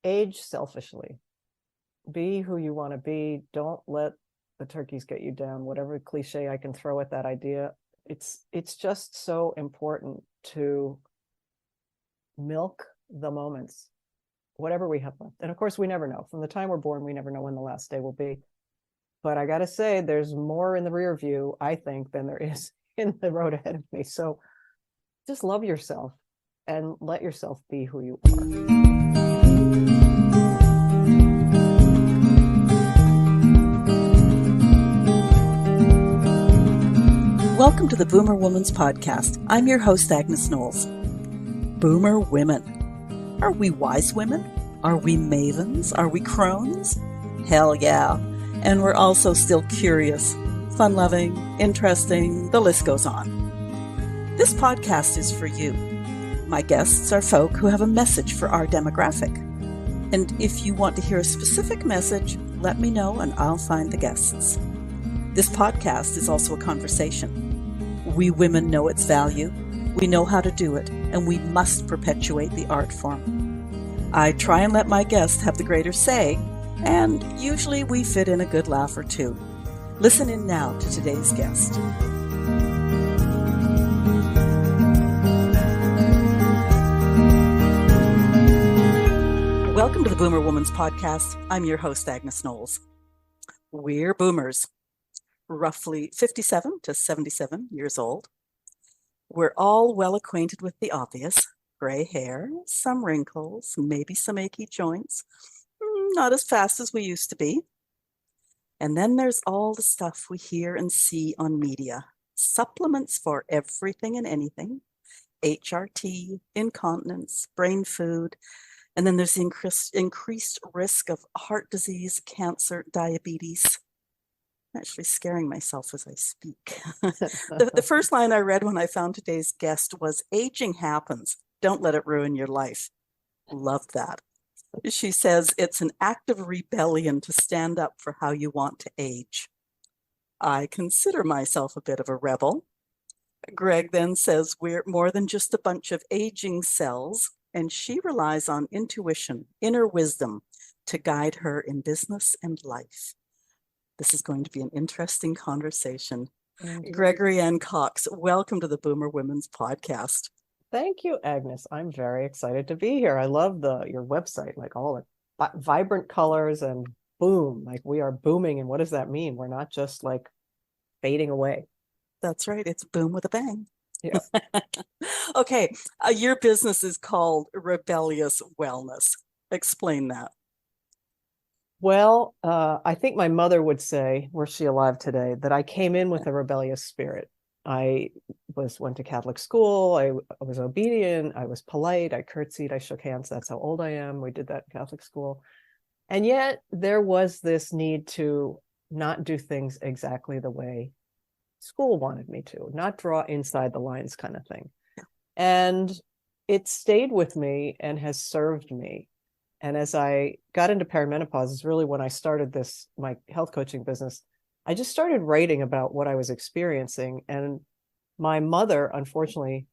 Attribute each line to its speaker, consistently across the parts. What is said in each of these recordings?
Speaker 1: age selfishly. Be who you want to be. Don't let the turkeys get you down. Whatever cliche I can throw at that idea, it's just so important to milk the moments, whatever we have left. And of course, we never know. From the time we're born, we never know when the last day will be. But I got to say, there's more in the rear view, I think, than there is in the road ahead of me. So just love yourself and let yourself be who you are.
Speaker 2: Welcome to the Boomer Woman's Podcast. I'm your host, Agnes Knowles. Boomer women. Are we wise women? Are we mavens? Are we crones? Hell yeah. And we're also still curious, fun-loving, interesting, the list goes on. This podcast is for you. My guests are folk who have a message for our demographic. And if you want to hear a specific message, let me know and I'll find the guests. This podcast is also a conversation. We women know its value, we know how to do it, and we must perpetuate the art form. I try and let my guests have the greater say, and usually we fit in a good laugh or two. Listen in now to today's guest. Welcome to the Boomer Woman's Podcast. I'm your host, Agnes Knowles. We're boomers. Roughly 57 to 77 years old. We're all well acquainted with the obvious: gray hair, some wrinkles, maybe some achy joints, not as fast as we used to be. And then there's all the stuff we hear and see on media: supplements for everything and anything, HRT, incontinence, brain food, and then there's the increased risk of heart disease, cancer, diabetes. Actually scaring myself as I speak. The first line I read when I found today's guest was, "Aging happens. Don't let it ruin your life." Love that. She says it's an act of rebellion to stand up for how you want to age. I consider myself a bit of a rebel. Greg then says we're more than just a bunch of aging cells, and she relies on intuition, inner wisdom to guide her in business and life. This is going to be an interesting conversation.
Speaker 1: Indeed.
Speaker 2: Gregory Anne Cox, welcome to the Boomer Women's Podcast.
Speaker 1: Thank you, Agnes. I'm very excited to be here. I love your website, like all the vibrant colors and boom, like we are booming. And what does that mean? We're not just like fading away.
Speaker 2: That's right. It's boom with a bang.
Speaker 1: Yeah.
Speaker 2: Okay. Your business is called Rebellious Wellness. Explain that.
Speaker 1: Well, I think my mother would say, were she alive today, that I came in with a rebellious spirit. I went to Catholic school. I was obedient. I was polite. I curtsied. I shook hands. That's how old I am. We did that in Catholic school. And yet there was this need to not do things exactly the way school wanted me to, not draw inside the lines kind of thing. And it stayed with me and has served me. And as I got into perimenopause is really when I started my health coaching business. I just started writing about what I was experiencing. And my mother, unfortunately,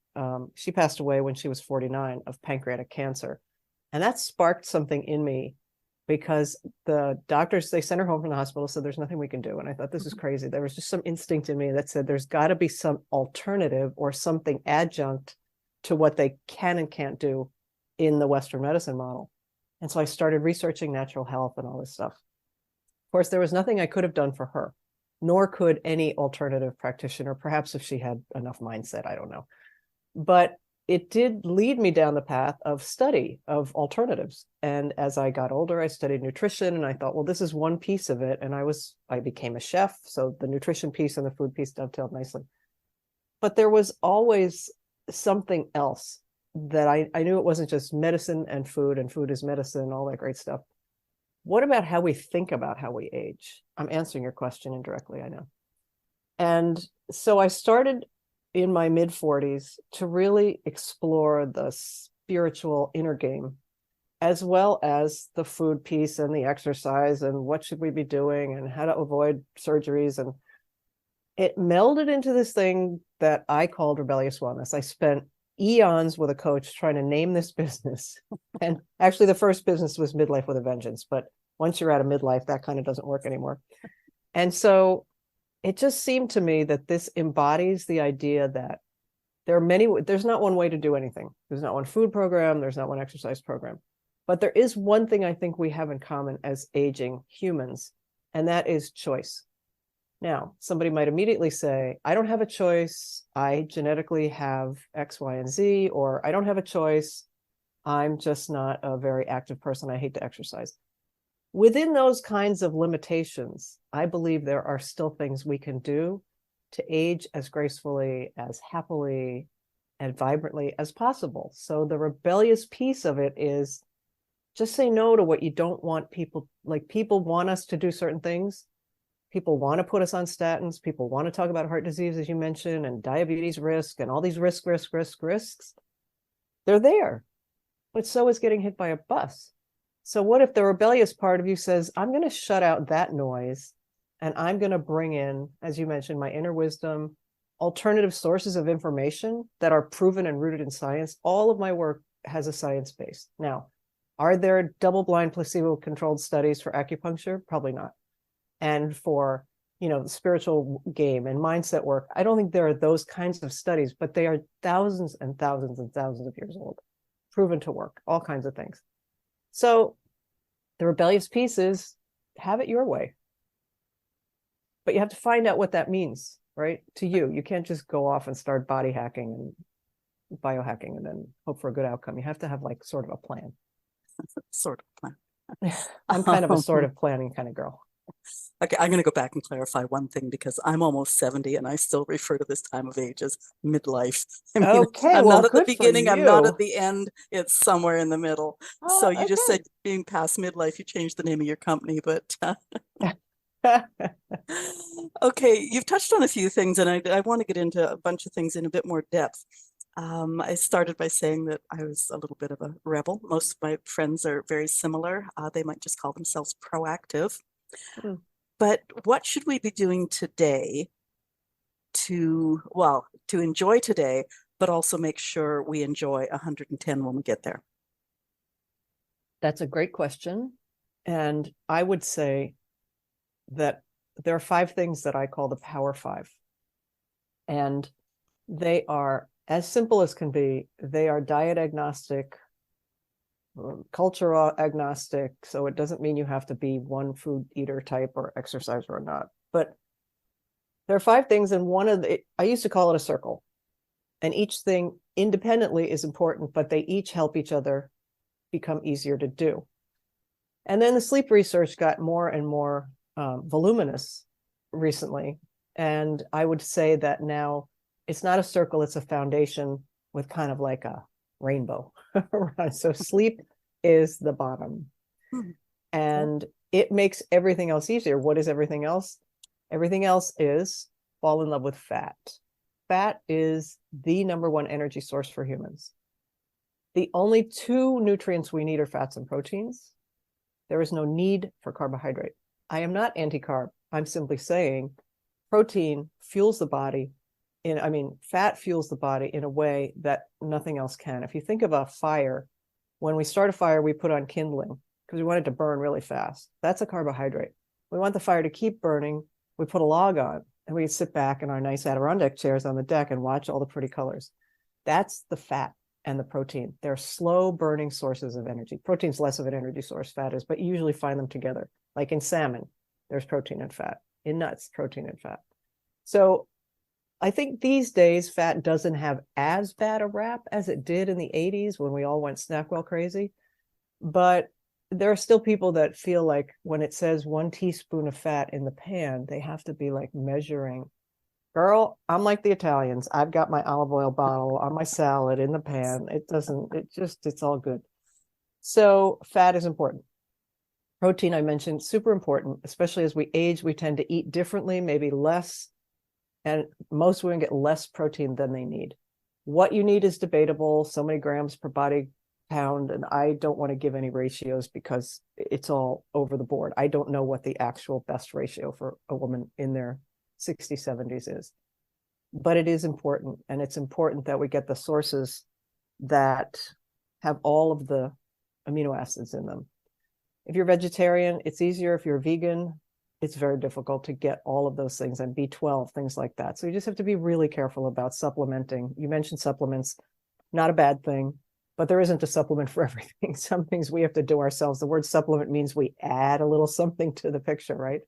Speaker 1: she passed away when she was 49 of pancreatic cancer. And that sparked something in me because the doctors, they sent her home from the hospital, said there's nothing we can do. And I thought, this is crazy. There was just some instinct in me that said there's got to be some alternative or something adjunct to what they can and can't do in the Western medicine model. And so I started researching natural health and all this stuff. Of course, there was nothing I could have done for her, nor could any alternative practitioner, perhaps if she had enough mindset, I don't know. But it did lead me down the path of study of alternatives. And as I got older, I studied nutrition and I thought, well, this is one piece of it. And I became a chef. So the nutrition piece and the food piece dovetailed nicely. But there was always something else that I knew it wasn't just medicine and food is medicine, all that great stuff. What about how we think about how we age? I'm answering your question indirectly, I know. And so I started in my mid-40s to really explore the spiritual inner game, as well as the food piece and the exercise and what should we be doing and how to avoid surgeries. And it melded into this thing that I called rebellious wellness. I spent eons with a coach trying to name this business. And actually, the first business was Midlife with a Vengeance. But once you're out of midlife, that kind of doesn't work anymore. And so it just seemed to me that this embodies the idea that there's not one way to do anything. There's not one food program. There's not one exercise program. But there is one thing I think we have in common as aging humans, and that is choice. Now, somebody might immediately say, I don't have a choice. I genetically have X, Y, and Z, or I don't have a choice. I'm just not a very active person. I hate to exercise. Within those kinds of limitations, I believe there are still things we can do to age as gracefully, as happily, and vibrantly as possible. So the rebellious piece of it is just say no to what you don't want people, like people want us to do certain things. People want to put us on statins. People want to talk about heart disease, as you mentioned, and diabetes risk and all these risks. They're there, but so is getting hit by a bus. So what if the rebellious part of you says, I'm going to shut out that noise and I'm going to bring in, as you mentioned, my inner wisdom, alternative sources of information that are proven and rooted in science. All of my work has a science base. Now, are there double-blind placebo-controlled studies for acupuncture? Probably not. And for, the spiritual game and mindset work, I don't think there are those kinds of studies, but they are thousands and thousands and thousands of years old, proven to work, all kinds of things. So the rebellious piece is have it your way. But you have to find out what that means, right? To you. You can't just go off and start body hacking and biohacking and then hope for a good outcome. You have to have like sort of a plan.
Speaker 2: Sort of plan.
Speaker 1: I'm kind of a sort of planning kind of girl.
Speaker 2: Okay, I'm going to go back and clarify one thing because I'm almost 70 and I still refer to this time of age as midlife. I mean,
Speaker 1: Okay,
Speaker 2: I'm
Speaker 1: well,
Speaker 2: not at the
Speaker 1: good for
Speaker 2: beginning, I'm not at
Speaker 1: you.
Speaker 2: the end, it's somewhere in the middle. So you just
Speaker 1: Okay.
Speaker 2: said being past midlife, you changed the name of your company, but okay, you've touched on a few things and I want to get into a bunch of things in a bit more depth. I started by saying that I was a little bit of a rebel. Most of my friends are very similar. They might just call themselves proactive.
Speaker 1: Mm.
Speaker 2: But what should we be doing today to enjoy today, but also make sure we enjoy 110 when we get there?
Speaker 1: That's a great question. And I would say that there are 5 things that I call the Power 5. And they are as simple as can be. They are diet agnostic, culture agnostic. So it doesn't mean you have to be one food eater type or exerciser or not. But there are 5 things, and I used to call it a circle. And each thing independently is important, but they each help each other become easier to do. And then the sleep research got more and more voluminous recently. And I would say that now it's not a circle, it's a foundation with kind of like a rainbow. So sleep is the bottom. And it makes everything else easier. What is everything else? Everything else is fall in love with fat. Fat is the number one energy source for humans. The only 2 nutrients we need are fats and proteins. There is no need for carbohydrate. I am not anti-carb. I'm simply saying protein fuels the body fat fuels the body in a way that nothing else can. If you think of a fire, when we start a fire, we put on kindling because we want it to burn really fast. That's a carbohydrate. We want the fire to keep burning. We put a log on and we sit back in our nice Adirondack chairs on the deck and watch all the pretty colors. That's the fat and the protein. They're slow burning sources of energy. Protein's less of an energy source, fat is, but you usually find them together. Like in salmon, there's protein and fat. In nuts, protein and fat. So I think these days fat doesn't have as bad a rap as it did in the 80s when we all went SnackWell crazy. But there are still people that feel like when it says 1 teaspoon of fat in the pan, they have to be like measuring. Girl, I'm like the Italians. I've got my olive oil bottle on my salad in the pan. It's all good. So fat is important. Protein, I mentioned, super important, especially as we age, we tend to eat differently, maybe less. And most women get less protein than they need. What you need is debatable, so many grams per body pound. And I don't want to give any ratios because it's all over the board. I don't know what the actual best ratio for a woman in their 60s, 70s is. but it is important. And it's important that we get the sources that have all of the amino acids in them. If you're vegetarian, it's easier. If you're vegan, it's very difficult to get all of those things, and B12, things like that. So you just have to be really careful about supplementing. You mentioned supplements, not a bad thing, but there isn't a supplement for everything. Some things we have to do ourselves. The word supplement means we add a little something to the picture, right?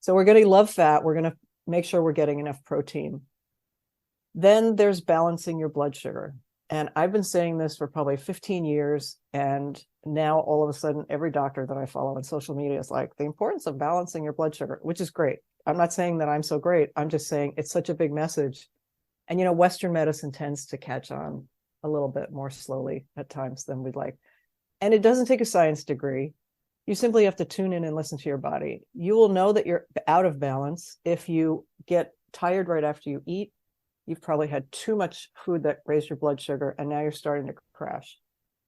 Speaker 1: So we're going to love fat. We're going to make sure we're getting enough protein. Then there's balancing your blood sugar. And I've been saying this for probably 15 years. And now all of a sudden, every doctor that I follow on social media is like, the importance of balancing your blood sugar, which is great. I'm not saying that I'm so great. I'm just saying it's such a big message. And, Western medicine tends to catch on a little bit more slowly at times than we'd like. And it doesn't take a science degree. You simply have to tune in and listen to your body. You will know that you're out of balance if you get tired right after you eat. You've probably had too much food that raised your blood sugar, and now you're starting to crash.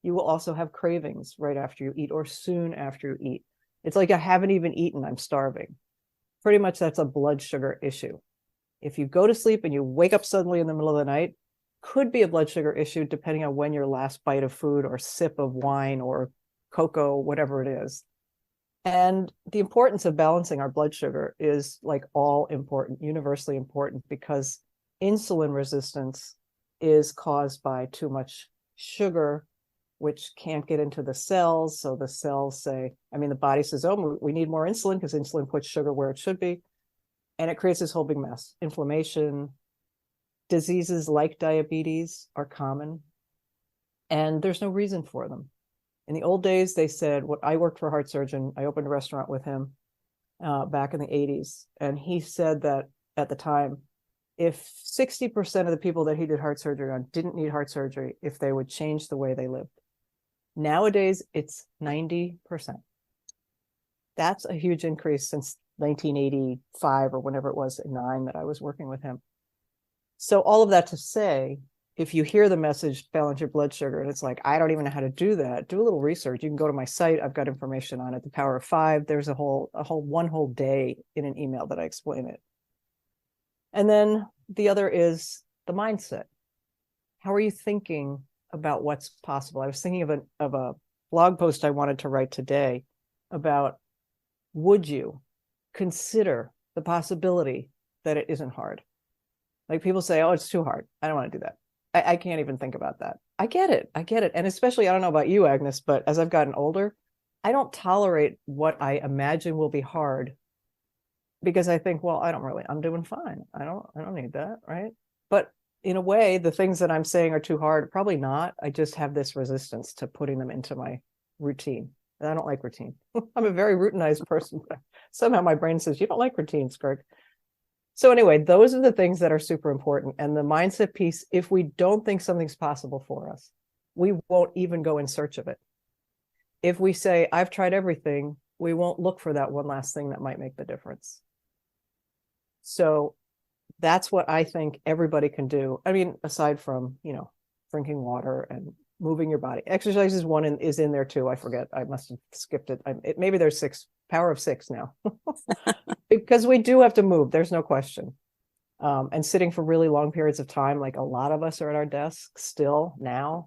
Speaker 1: You will also have cravings right after you eat or soon after you eat. It's like I haven't even eaten, I'm starving. Pretty much that's a blood sugar issue. If you go to sleep and you wake up suddenly in the middle of the night, could be a blood sugar issue depending on when your last bite of food or sip of wine or cocoa, whatever it is. And the importance of balancing our blood sugar is like all important, universally important, because insulin resistance is caused by too much sugar, which can't get into the cells. So the cells say, the body says, oh, we need more insulin because insulin puts sugar where it should be. And it creates this whole big mess. Inflammation, diseases like diabetes are common, and there's no reason for them. In the old days, they said, I worked for a heart surgeon. I opened a restaurant with him back in the 80s. And he said that at the time, if 60% of the people that he did heart surgery on didn't need heart surgery, if they would change the way they lived. Nowadays, it's 90%. That's a huge increase since 1985 or whenever it was, 9 that I was working with him. So all of that to say, if you hear the message, balance your blood sugar, and it's like, I don't even know how to do that, do a little research. You can go to my site. I've got information on it. The Power of 5. There's one whole day in an email that I explain it. And then the other is the mindset. How are you thinking about what's possible? I was thinking of a blog post I wanted to write today about, would you consider the possibility that it isn't hard? Like people say, oh, it's too hard. I don't want to do that. I can't even think about that. I get it. And especially, I don't know about you, Agnes, but as I've gotten older, I don't tolerate what I imagine will be hard, because I think, well, I'm doing fine. I don't need that, right? But in a way, the things that I'm saying are too hard, probably not. I just have this resistance to putting them into my routine. And I don't like routine. I'm a very routinized person, but somehow my brain says, you don't like routines, Greg. So anyway, those are the things that are super important. And the mindset piece, if we don't think something's possible for us, we won't even go in search of it. If we say, I've tried everything, we won't look for that one last thing that might make the difference. So that's what I think everybody can do. Aside from, drinking water and moving your body. Exercise is one and is in there too. I forget. I must have skipped it. Maybe there's 6, power of 6 now. Because we do have to move. There's no question. And sitting for really long periods of time, like a lot of us are at our desks still now.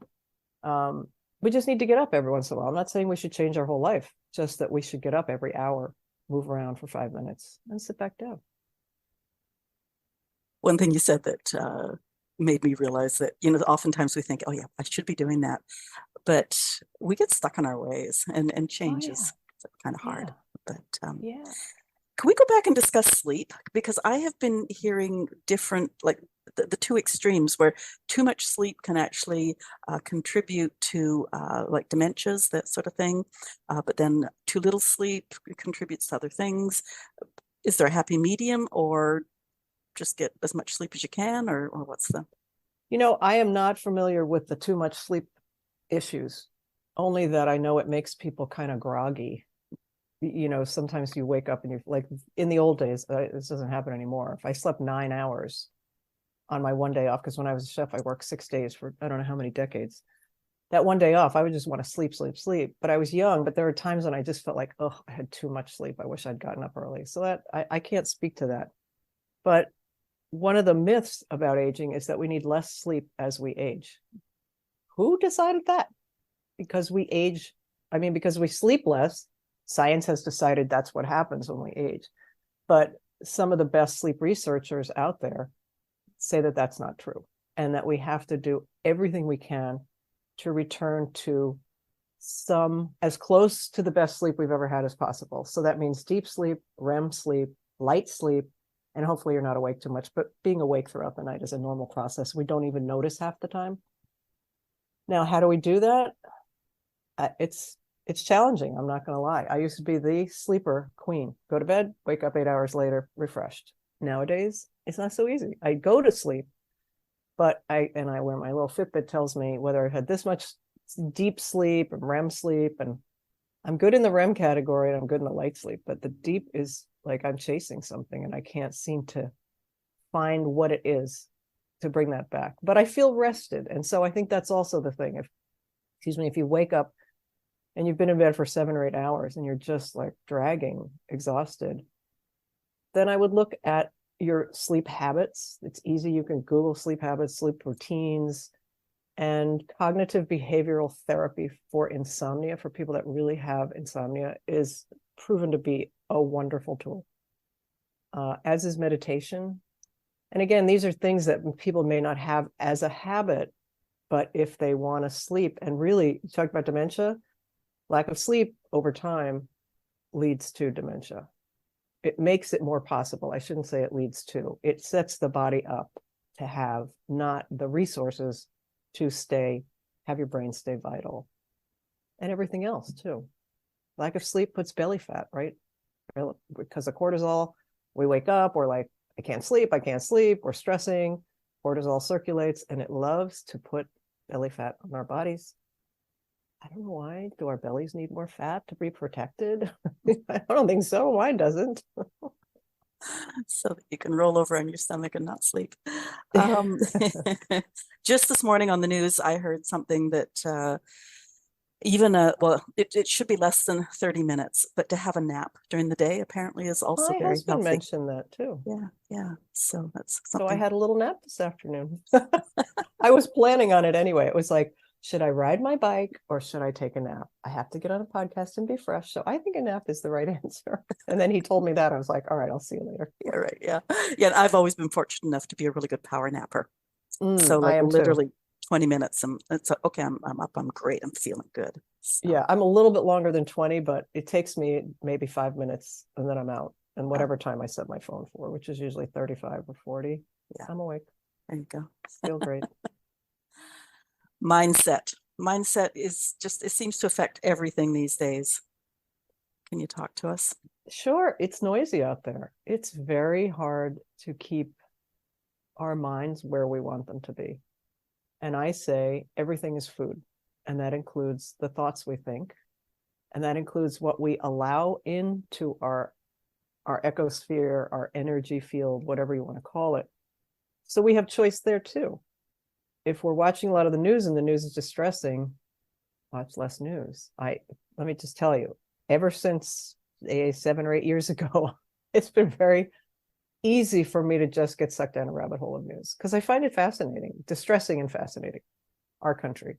Speaker 1: We just need to get up every once in a while. I'm not saying we should change our whole life, just that we should get up every hour, move around for 5 minutes, and sit back down.
Speaker 2: One thing you said that made me realize that, oftentimes we think, oh yeah, I should be doing that. But we get stuck in our ways, and change is kind of hard. But can we go back and discuss sleep? Because I have been hearing different, like the two extremes, where too much sleep can actually contribute to like dementias, that sort of thing. But then too little sleep contributes to other things. Is there a happy medium, or just get as much sleep as you can, or what's the?
Speaker 1: I am not familiar with the too much sleep issues, only that I know it makes people kind of groggy. Sometimes you wake up and you're like, in the old days, this doesn't happen anymore. If I slept 9 hours on my one day off, because when I was a chef, I worked 6 days for I don't know how many decades. That one day off, I would just want to sleep. But I was young, but there were times when I just felt like, oh, I had too much sleep. I wish I'd gotten up early. So that I can't speak to that. But one of the myths about aging is that we need less sleep as we age. Who decided that? Because we age, because we sleep less, science has decided that's what happens when we age. But some of the best sleep researchers out there say that that's not true, and that we have to do everything we can to return to some as close to the best sleep we've ever had as possible. So that means deep sleep, REM sleep, light sleep, and hopefully you're not awake too much, but being awake throughout the night is a normal process. We don't even notice half the time. Now, how do we do that? It's challenging. I'm not going to lie. I used to be the sleeper queen. Go to bed, wake up 8 hours later, refreshed. Nowadays, it's not so easy. I go to sleep, but I wear my little Fitbit tells me whether I've had this much deep sleep and REM sleep, and I'm good in the REM category and I'm good in the light sleep, but the deep is like I'm chasing something and I can't seem to find what it is to bring that back. But I feel rested. And so I think that's also the thing. If you wake up and you've been in bed for 7 or 8 hours and you're just like dragging, exhausted, then I would look at your sleep habits. It's easy. You can Google sleep habits, sleep routines, and cognitive behavioral therapy for insomnia, for people that really have insomnia, is proven to be a wonderful tool, as is meditation. And again, these are things that people may not have as a habit, but if they want to sleep, and really, you talk about dementia, lack of sleep over time leads to dementia. It makes it more possible. I shouldn't say it leads to. It sets the body up to have not the resources to have your brain stay vital, and everything else too. Lack of sleep puts belly fat, right? Because of cortisol, we wake up, we're like, I can't sleep, we're stressing, cortisol circulates, and it loves to put belly fat on our bodies. I don't know why. Do our bellies need more fat to be protected? I don't think so. Mine doesn't.
Speaker 2: So that you can roll over on your stomach and not sleep. Just this morning on the news, I heard something that it should be less than 30 minutes, but to have a nap during the day apparently is also
Speaker 1: My
Speaker 2: very
Speaker 1: husband
Speaker 2: healthy.
Speaker 1: mentioned that too.
Speaker 2: Yeah. So that's
Speaker 1: So
Speaker 2: something.
Speaker 1: I had a little nap this afternoon. I was planning on it anyway. It was like, should I ride my bike or should I take a nap? I have to get on a podcast and be fresh. So I think a nap is the right answer. And then he told me that. I was like, all right, I'll see you later.
Speaker 2: Yeah, right. Yeah. Yeah. I've always been fortunate enough to be a really good power napper. So
Speaker 1: I
Speaker 2: like
Speaker 1: am
Speaker 2: literally
Speaker 1: too.
Speaker 2: 20 minutes and it's okay. I'm up. I'm great. I'm feeling good. So.
Speaker 1: Yeah, I'm a little bit longer than 20, but it takes me maybe 5 minutes and then I'm out. And whatever time I set my phone for, which is usually 35 or 40,
Speaker 2: yeah.
Speaker 1: I'm awake.
Speaker 2: There you go.
Speaker 1: Feel great.
Speaker 2: Mindset is just, it seems to affect everything these days. Can you talk to us?
Speaker 1: Sure. It's noisy out there. It's very hard to keep our minds where we want them to be. And I say everything is food. And that includes the thoughts we think. And that includes what we allow into our ecosphere, our energy field, whatever you want to call it. So we have choice there too. If we're watching a lot of the news and the news is distressing, watch less news. Let me just tell you, ever since 7 or 8 years ago, it's been very easy for me to just get sucked down a rabbit hole of news because I find it fascinating, distressing and fascinating, our country.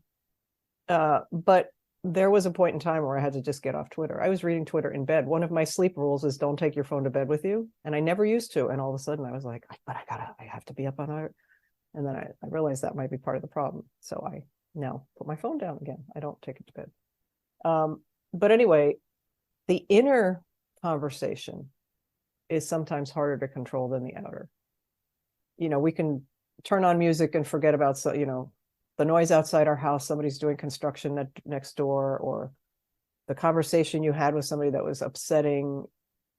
Speaker 1: But there was a point in time where I had to just get off Twitter. I was reading Twitter in bed. One of my sleep rules is don't take your phone to bed with you. And I never used to. And all of a sudden I was like, but I have to be up on it. And then I realized that might be part of the problem. So I now put my phone down again. I don't take it to bed. But anyway, the inner conversation is sometimes harder to control than the outer. We can turn on music and forget about, the noise outside our house, somebody's doing construction next door, or the conversation you had with somebody that was upsetting.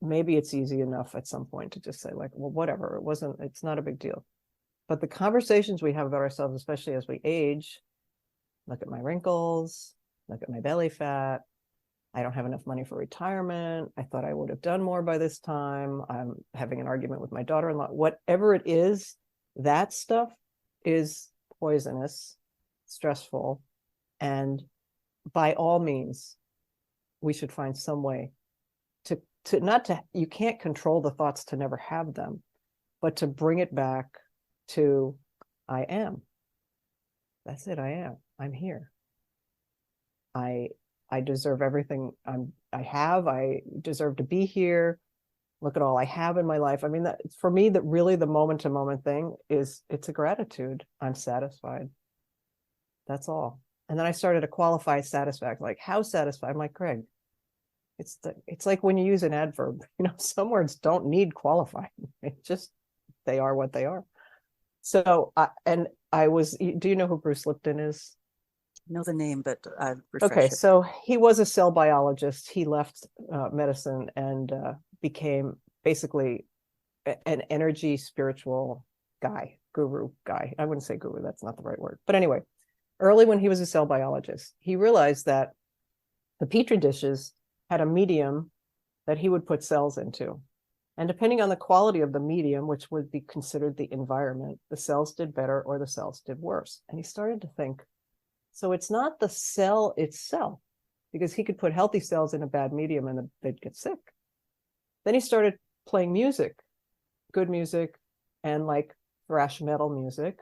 Speaker 1: Maybe it's easy enough at some point to just say like, well, whatever, it's not a big deal. But the conversations we have about ourselves, especially as we age, look at my wrinkles, look at my belly fat, I don't have enough money for retirement, I thought I would have done more by this time, I'm having an argument with my daughter-in-law, whatever it is, that stuff is poisonous, stressful, and by all means, we should find some way to not to, you can't control the thoughts to never have them, but to bring it back to I am. That's it. I'm here. I I deserve everything I have. I deserve to be here. Look at all I have in my life. I mean, that for me, that really the moment to moment thing is it's a gratitude. I'm satisfied. That's all. And then I started to qualify satisfaction, like how satisfied. I'm like, Greg, it's like when you use an adverb, some words don't need qualifying. It just, they are what they are. So do you know who Bruce Lipton is?
Speaker 2: I know the name, but
Speaker 1: Okay,
Speaker 2: refresh it.
Speaker 1: so he was a cell biologist. He left medicine and became basically an energy spiritual guy, guru guy. I wouldn't say guru, that's not the right word. But anyway, early when he was a cell biologist, he realized that the petri dishes had a medium that he would put cells into. And depending on the quality of the medium, which would be considered the environment, the cells did better or the cells did worse. And he started to think, so it's not the cell itself, because he could put healthy cells in a bad medium and they'd get sick. Then he started playing music, good music, and like thrash metal music.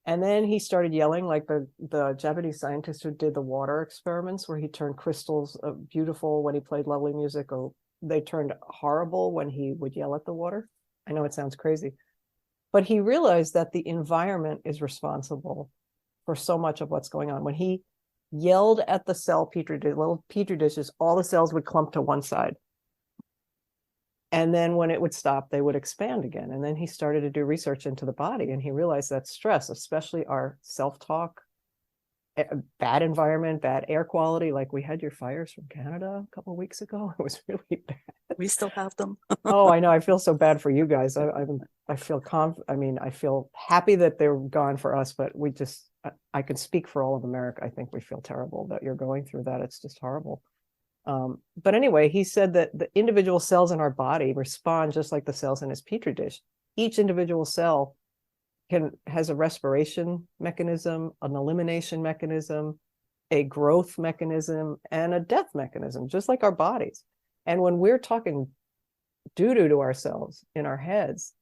Speaker 1: And then he started yelling like the Japanese scientist who did the water experiments, where he turned crystals beautiful when he played lovely music, or they turned horrible when he would yell at the water. I know it sounds crazy, but he realized that the environment is responsible for so much of what's going on. When he yelled at the little petri dishes, all the cells would clump to one side. And then when it would stop, they would expand again. And then he started to do research into the body, and he realized that stress, especially our self-talk, bad environment, bad air quality, like we had your fires from Canada a couple of weeks ago. It was really bad.
Speaker 2: We still have them.
Speaker 1: Oh, I know. I feel so bad for you guys. I feel happy that they're gone for us, but I can speak for all of America. I think we feel terrible that you're going through that. It's just horrible. But anyway, he said that the individual cells in our body respond just like the cells in his petri dish. Each individual cell has a respiration mechanism, an elimination mechanism, a growth mechanism, and a death mechanism, just like our bodies. And when we're talking doo-doo to ourselves in our heads,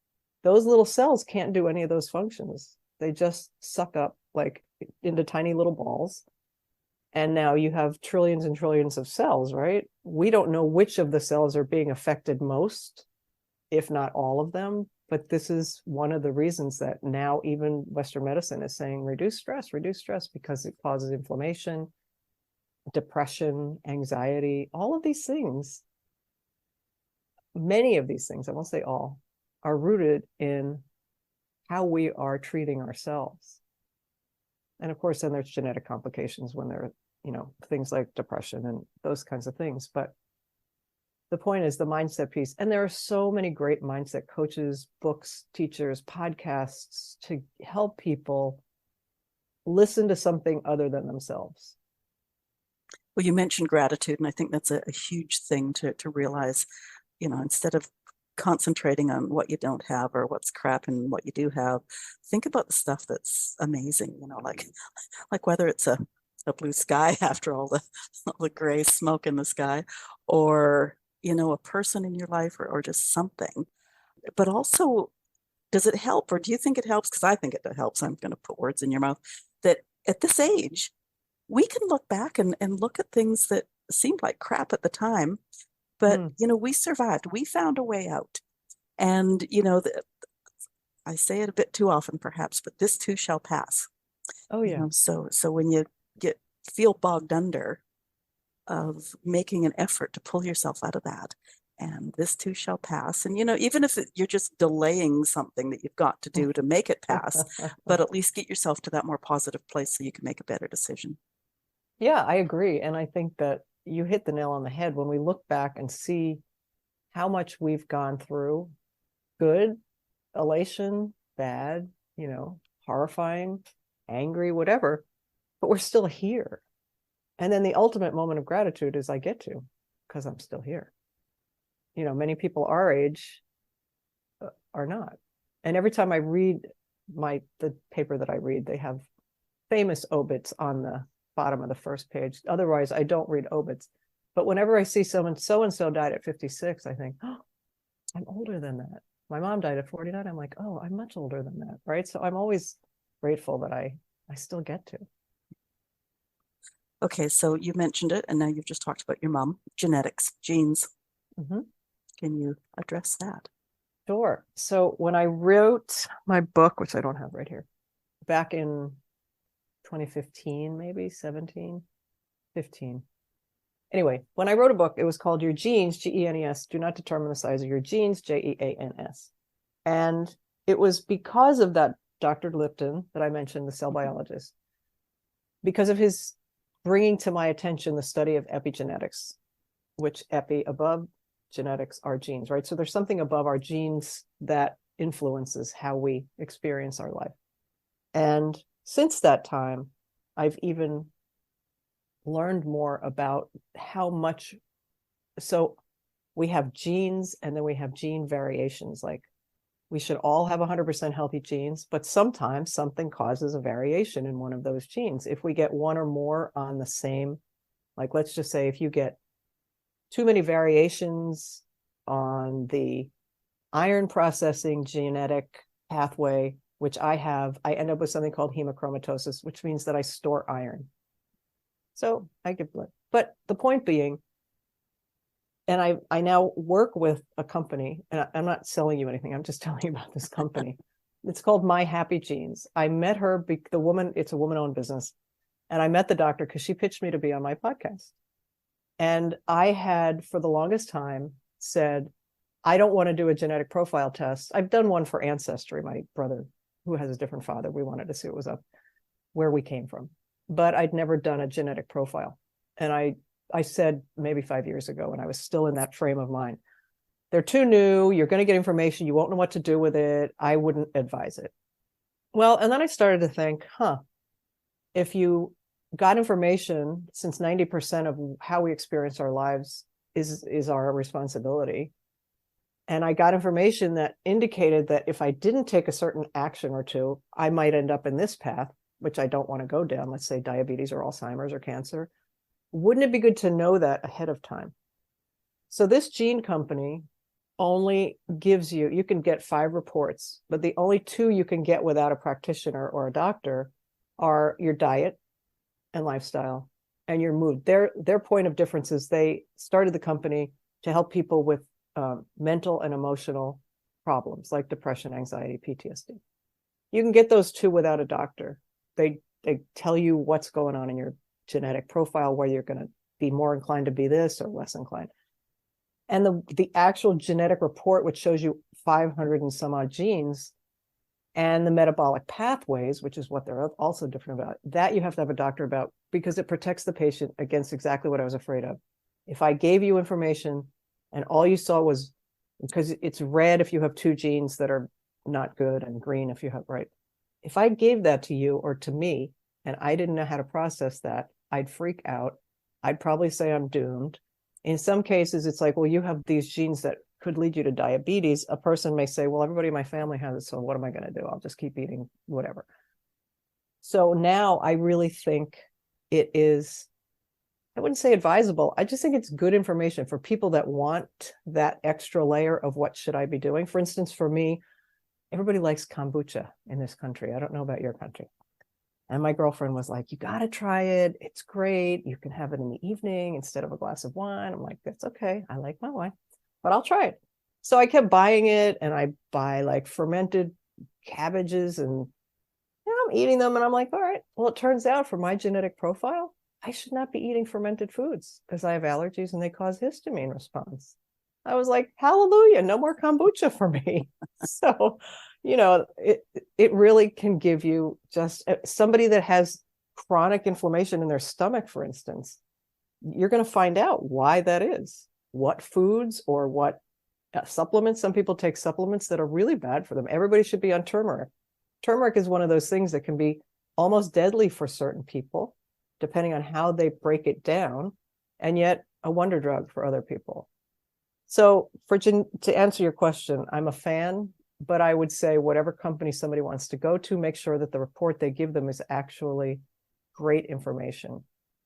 Speaker 1: those little cells can't do any of those functions. They just suck up like into tiny little balls. And now you have trillions and trillions of cells, right? We don't know which of the cells are being affected most, if not all of them. But this is one of the reasons that now even Western medicine is saying reduce stress, because it causes inflammation, depression, anxiety, all of these things. Many of these things, I won't say all, are rooted in how we are treating ourselves. And of course, then there's genetic complications when there are, things like depression and those kinds of things. But the point is the mindset piece. And there are so many great mindset coaches, books, teachers, podcasts to help people listen to something other than themselves.
Speaker 2: Well, you mentioned gratitude, and I think that's a huge thing to realize, instead of concentrating on what you don't have or what's crap and what you do have, think about the stuff that's amazing, like whether it's a blue sky after all the gray smoke in the sky, or, a person in your life, or just something. But also, does it help, or do you think it helps? Because I think it helps. I'm going to put words in your mouth. That at this age, we can look back and look at things that seemed like crap at the time, but we survived. We found a way out. And I say it a bit too often, perhaps, but this too shall pass.
Speaker 1: Oh yeah.
Speaker 2: So when you feel bogged under, of making an effort to pull yourself out of that, and this too shall pass. And even if you're just delaying something that you've got to do to make it pass, but at least get yourself to that more positive place so you can make a better decision.
Speaker 1: Yeah, I agree. And I think that you hit the nail on the head when we look back and see how much we've gone through. Good, elation, bad, horrifying, angry, whatever, but we're still here. And then the ultimate moment of gratitude is I get to, because I'm still here. Many people our age are not. And every time I read the paper that I read, they have famous obits on the bottom of the first page. Otherwise, I don't read obits. But whenever I see someone so-and-so died at 56, I think, oh, I'm older than that. My mom died at 49. I'm like, oh, I'm much older than that, right? So I'm always grateful that I still get to.
Speaker 2: Okay, so you mentioned it, and now you've just talked about your mom. Genetics, genes.
Speaker 1: Mm-hmm.
Speaker 2: Can you address that?
Speaker 1: Sure. So when I wrote my book, which I don't have right here, back in 2015, maybe 17, 15. Anyway, when I wrote a book, it was called Your Genes, Genes, Do Not Determine the Size of Your Genes, Jeans. And it was because of that Dr. Lipton that I mentioned, the cell biologist, because of his bringing to my attention the study of epigenetics, which epi above, genetics are genes, right? So there's something above our genes that influences how we experience our life. And since that time, I've even learned more about how much. So we have genes and then we have gene variations. Like we should all have 100% healthy genes, but sometimes something causes a variation in one of those genes. If we get one or more on the same, like let's just say if you get too many variations on the iron processing genetic pathway, which I have, I end up with something called hemochromatosis, which means that I store iron. So I get blood. But the point being, and I now work with a company, and I'm not selling you anything, I'm just telling you about this company. It's called My Happy Genes. I met her, the woman, it's a woman-owned business. And I met the doctor because she pitched me to be on my podcast. And I had, for the longest time, said, I don't want to do a genetic profile test. I've done one for Ancestry, my brother, who has a different father. We wanted to see what was up, where we came from. But I'd never done a genetic profile. And I said maybe 5 years ago, when I was still in that frame of mind, they're too new. You're going to get information. You won't know what to do with it. I wouldn't advise it. Well, and then I started to think, if you got information, since 90% of how we experience our lives is our responsibility. And I got information that indicated that if I didn't take a certain action or two, I might end up in this path, which I don't want to go down, let's say diabetes or Alzheimer's or cancer. Wouldn't it be good to know that ahead of time? So this gene company only gives you, you can get 5 reports, but the only 2 you can get without a practitioner or a doctor are your diet and lifestyle and your mood. Their point of difference is they started the company to help people with mental and emotional problems like depression, anxiety, PTSD. You can get those 2 without a doctor. They tell you what's going on in your genetic profile, where you're going to be more inclined to be this or less inclined. And the actual genetic report, which shows you 500 and some odd genes, and the metabolic pathways, which is what they're also different about, that you have to have a doctor about, because it protects the patient against exactly what I was afraid of. If I gave you information and all you saw was, because it's red if you have 2 genes that are not good and green if you have, right? If I gave that to you or to me and I didn't know how to process that, I'd freak out. I'd probably say I'm doomed. In some cases, it's like, well, you have these genes that could lead you to diabetes. A person may say, well, everybody in my family has it, so what am I going to do? I'll just keep eating whatever. So now I really think it is, I wouldn't say advisable. I just think it's good information for people that want that extra layer of what should I be doing. For instance, for me, everybody likes kombucha in this country. I don't know about your country. And my girlfriend was like, you got to try it. It's great. You can have it in the evening instead of a glass of wine. I'm like, that's okay. I like my wine, but I'll try it. So I kept buying it, and I buy like fermented cabbages, and I'm eating them. And I'm like, all right, well, it turns out for my genetic profile, I should not be eating fermented foods because I have allergies and they cause histamine response. I was like, hallelujah, no more kombucha for me. So, it really can give you just somebody that has chronic inflammation in their stomach, for instance. You're going to find out why that is, what foods or what supplements. Some people take supplements that are really bad for them. Everybody should be on turmeric. Turmeric is one of those things that can be almost deadly for certain people, depending on how they break it down, and yet a wonder drug for other people. So to answer your question, I'm a fan, but I would say whatever company somebody wants to go to, make sure that the report they give them is actually great information.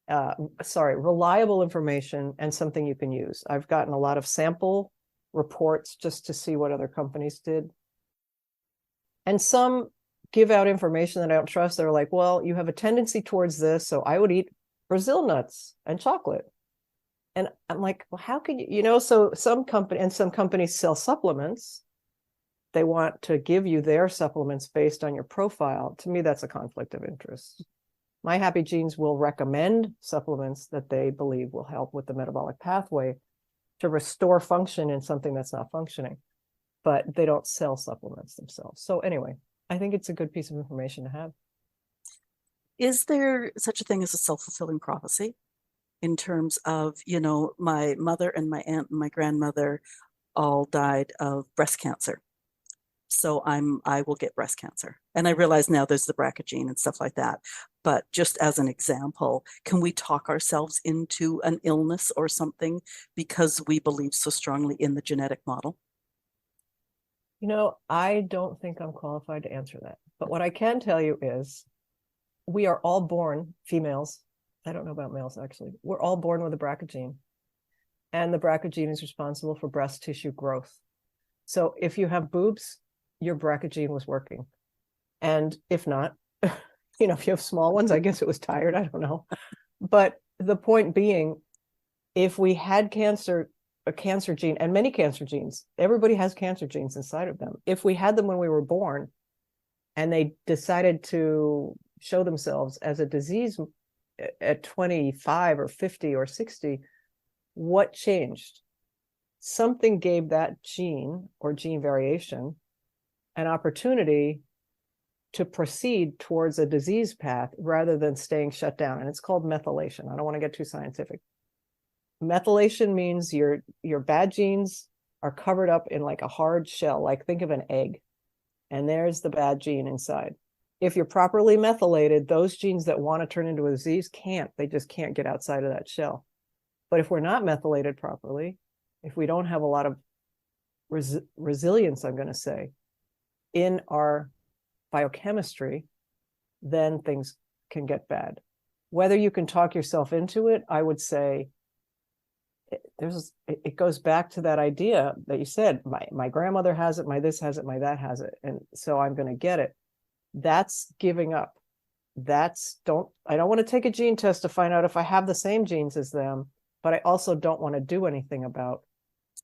Speaker 1: Reliable information and something you can use. I've gotten a lot of sample reports just to see what other companies did. And some give out information that I don't trust. They're like, well, you have a tendency towards this, so I would eat Brazil nuts and chocolate. And I'm like, well, how can you, so some companies sell supplements. They want to give you their supplements based on your profile. To me, that's a conflict of interest. My Happy Genes will recommend supplements that they believe will help with the metabolic pathway to restore function in something that's not functioning, but they don't sell supplements themselves. So anyway, I think it's a good piece of information to have.
Speaker 2: Is there such a thing as a self-fulfilling prophecy in terms of, my mother and my aunt and my grandmother all died of breast cancer. So I will get breast cancer. And I realize now there's the BRCA gene and stuff like that. But just as an example, can we talk ourselves into an illness or something because we believe so strongly in the genetic model?
Speaker 1: I don't think I'm qualified to answer that. But what I can tell you is we are all born females. I don't know about males, actually. We're all born with a BRCA gene. And the BRCA gene is responsible for breast tissue growth. So if you have boobs, your BRCA gene was working. And if not, if you have small ones, I guess it was tired. I don't know. But the point being, if we had a cancer gene, and many cancer genes, everybody has cancer genes inside of them. If we had them when we were born and they decided to show themselves as a disease at 25 or 50 or 60, what changed? Something gave that gene or gene variation an opportunity to proceed towards a disease path rather than staying shut down. And it's called methylation. I don't want to get too scientific. Methylation means your bad genes are covered up in like a hard shell, like think of an egg, and there's the bad gene inside. If you're properly methylated, those genes that want to turn into a disease they just can't get outside of that shell. But if we're not methylated properly, if we don't have a lot of resilience, I'm going to say, in our biochemistry, then things can get bad. Whether you can talk yourself into it, I would say it goes back to that idea that you said, my grandmother has it, my this has it, my that has it, and so I'm going to get it. That's giving up. I don't want to take a gene test to find out if I have the same genes as them, but I also don't want to do anything about,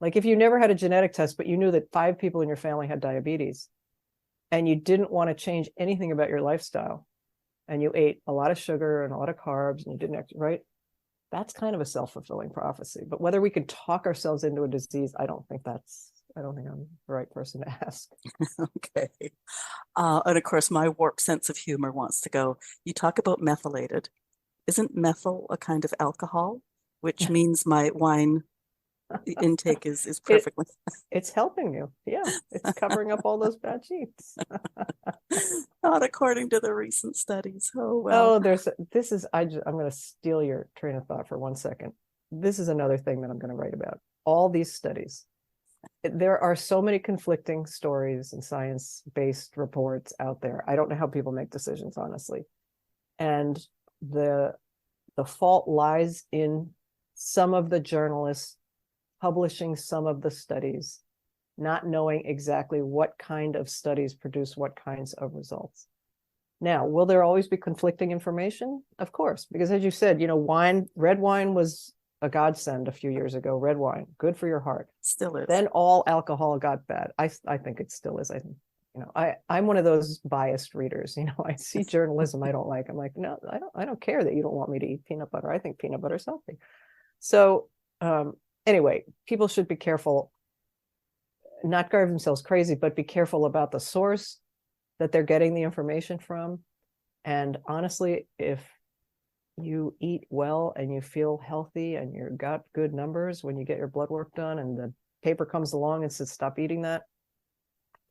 Speaker 1: like, if you never had a genetic test, but you knew that 5 people in your family had diabetes and you didn't want to change anything about your lifestyle and you ate a lot of sugar and a lot of carbs and you didn't right? That's kind of a self-fulfilling prophecy. But whether we can talk ourselves into a disease, I don't think I'm the right person to ask.
Speaker 2: Okay. And of course, my warped sense of humor wants to go, you talk about methylated. Isn't methyl a kind of alcohol, which means my wine intake is perfectly.
Speaker 1: It's helping you. Yeah. It's covering up all those bad genes.
Speaker 2: Not according to the recent studies. Oh, well.
Speaker 1: I'm going to steal your train of thought for 1 second. This is another thing that I'm going to write about. All these studies. There are so many conflicting stories and science-based reports out there. I don't know how people make decisions, honestly. And the fault lies in some of the journalists publishing some of the studies, not knowing exactly what kind of studies produce what kinds of results. Now, will there always be conflicting information? Of course, because as you said, red wine was a godsend a few years ago. Red wine, good for your heart.
Speaker 2: Still is.
Speaker 1: Then all alcohol got bad. I think it still is. I'm one of those biased readers. I see journalism I don't like. I'm like, no, I don't care that you don't want me to eat peanut butter. I think peanut butter is healthy. So anyway, people should be careful, not drive themselves crazy, but be careful about the source that they're getting the information from. And honestly, if you eat well and you feel healthy and you've got good numbers when you get your blood work done and the paper comes along and says, stop eating that,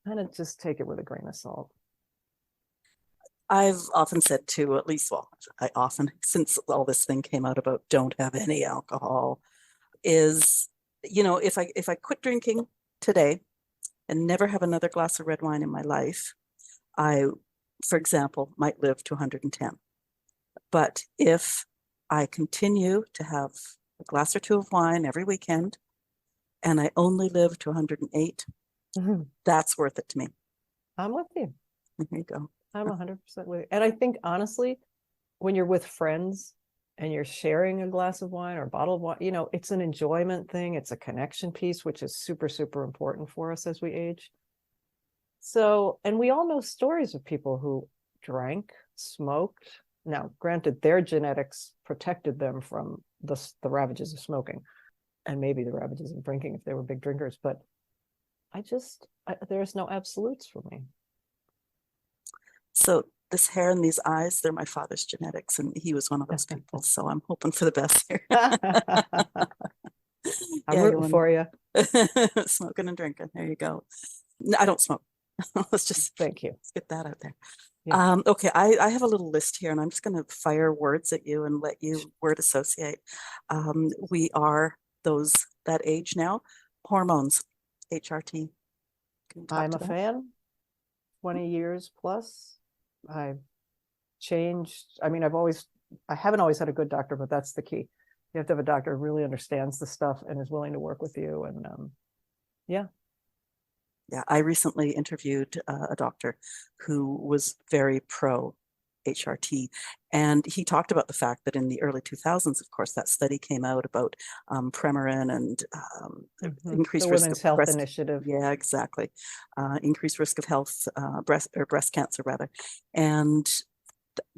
Speaker 1: kind of just take it with a grain of salt.
Speaker 2: I've often said too, at least, since all this thing came out about don't have any alcohol, is, if I quit drinking today and never have another glass of red wine in my life, I, for example, might live to 110. But if I continue to have a glass or 2 of wine every weekend, and I only live to 108, that's worth it to me.
Speaker 1: I'm with you.
Speaker 2: There you go.
Speaker 1: I'm 100% with you. And I think honestly, when you're with friends and you're sharing a glass of wine or a bottle of wine, you know, it's an enjoyment thing. It's a connection piece, which is super, super important for us as we age. So, and we all know stories of people who drank, smoked. Now, granted, their genetics protected them from the ravages of smoking and maybe the ravages of drinking if they were big drinkers. But there's no absolutes for me.
Speaker 2: So this hair and these eyes, they're my father's genetics, and he was one of those people. So I'm hoping for the best here.
Speaker 1: I'm rooting for you.
Speaker 2: Smoking and drinking. There you go. No, I don't smoke. Let's get that out there. Yeah. Okay, I have a little list here, and I'm just going to fire words at you and let you word associate. We are that age now. Hormones, HRT.
Speaker 1: I'm a fan. 20 years plus. I've changed. I mean, I haven't always had a good doctor, but that's the key. You have to have a doctor who really understands the stuff and is willing to work with you. And yeah.
Speaker 2: Yeah, I recently interviewed a doctor who was very pro HRT, and he talked about the fact that in the early 2000s, of course, that study came out about Premarin and increased
Speaker 1: the
Speaker 2: risk
Speaker 1: Women's
Speaker 2: of
Speaker 1: Health
Speaker 2: breast
Speaker 1: Initiative.
Speaker 2: Yeah, exactly. Increased risk of breast cancer rather, and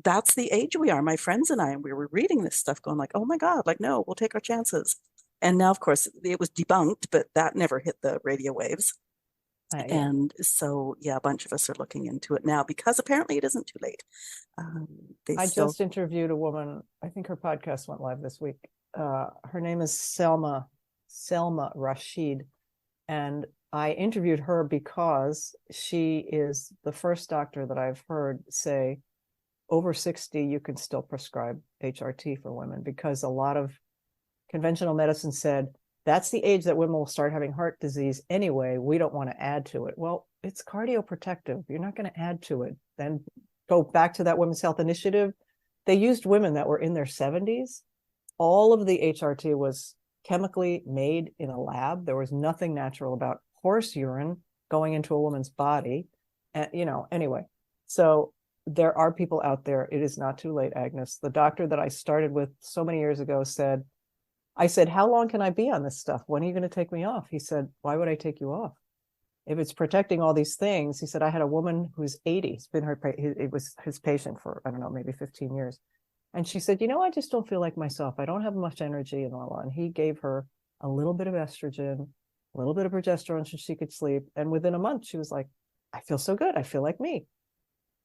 Speaker 2: that's the age we are. My friends and I, and we were reading this stuff, going like, "Oh my God!" Like, no, we'll take our chances. And now, of course, it was debunked, but that never hit the radio waves. Yeah. And so, yeah, a bunch of us are looking into it now because apparently it isn't too late.
Speaker 1: I just interviewed a woman. I think her podcast went live this week. Her name is Selma Rashid. And I interviewed her because she is the first doctor that I've heard say over 60, you can still prescribe HRT for women, because a lot of conventional medicine said, that's the age that women will start having heart disease anyway. We don't want to add to it. Well, it's cardioprotective. You're not going to add to it. Then go back to that Women's Health Initiative. They used women that were in their 70s. All of the HRT was chemically made in a lab. There was nothing natural about horse urine going into a woman's body. And, anyway, so there are people out there. It is not too late, Agnes. The doctor that I started with so many years ago said, I said, how long can I be on this stuff? When are you going to take me off? He said, why would I take you off? If it's protecting all these things, he said, I had a woman who's 80. It was his patient for, I don't know, maybe 15 years. And she said, I just don't feel like myself. I don't have much energy and all. And he gave her a little bit of estrogen, a little bit of progesterone so she could sleep. And within a month, she was like, I feel so good. I feel like me.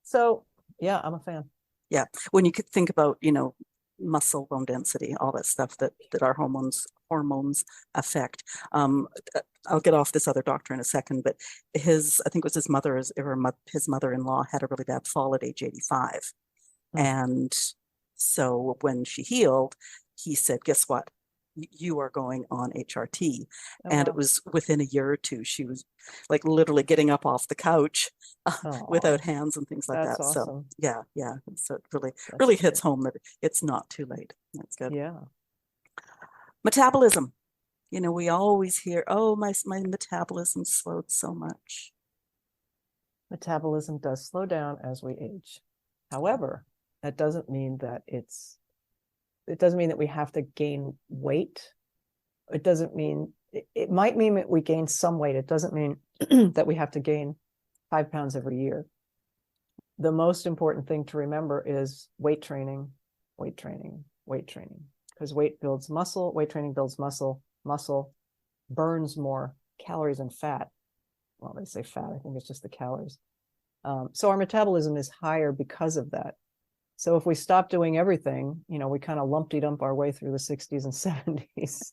Speaker 1: So yeah, I'm a fan.
Speaker 2: Yeah. When you could think about, muscle, bone density, all that stuff that our hormones affect. I'll get off this other doctor in a second, but I think it was his mother-in-law had a really bad fall at age 85. And so when she healed, he said, guess what? You are going on HRT. And it was within a year or two, she was like literally getting up off the couch without hands and things like that.
Speaker 1: Awesome.
Speaker 2: So yeah. So it really hits home that it's not too late. That's good.
Speaker 1: Yeah.
Speaker 2: Metabolism. We always hear, oh, my metabolism slowed so much.
Speaker 1: Metabolism does slow down as we age. However, that doesn't mean that it doesn't mean that we have to gain weight. It might mean that we gain some weight. It doesn't mean that we have to gain 5 pounds every year. The most important thing to remember is weight training, because weight builds muscle, weight training builds muscle burns more calories and fat. Well, they say fat, I think it's just the calories. So our metabolism is higher because of that. So if we stop doing everything, we kind of lumpty-dump our way through the 60s and 70s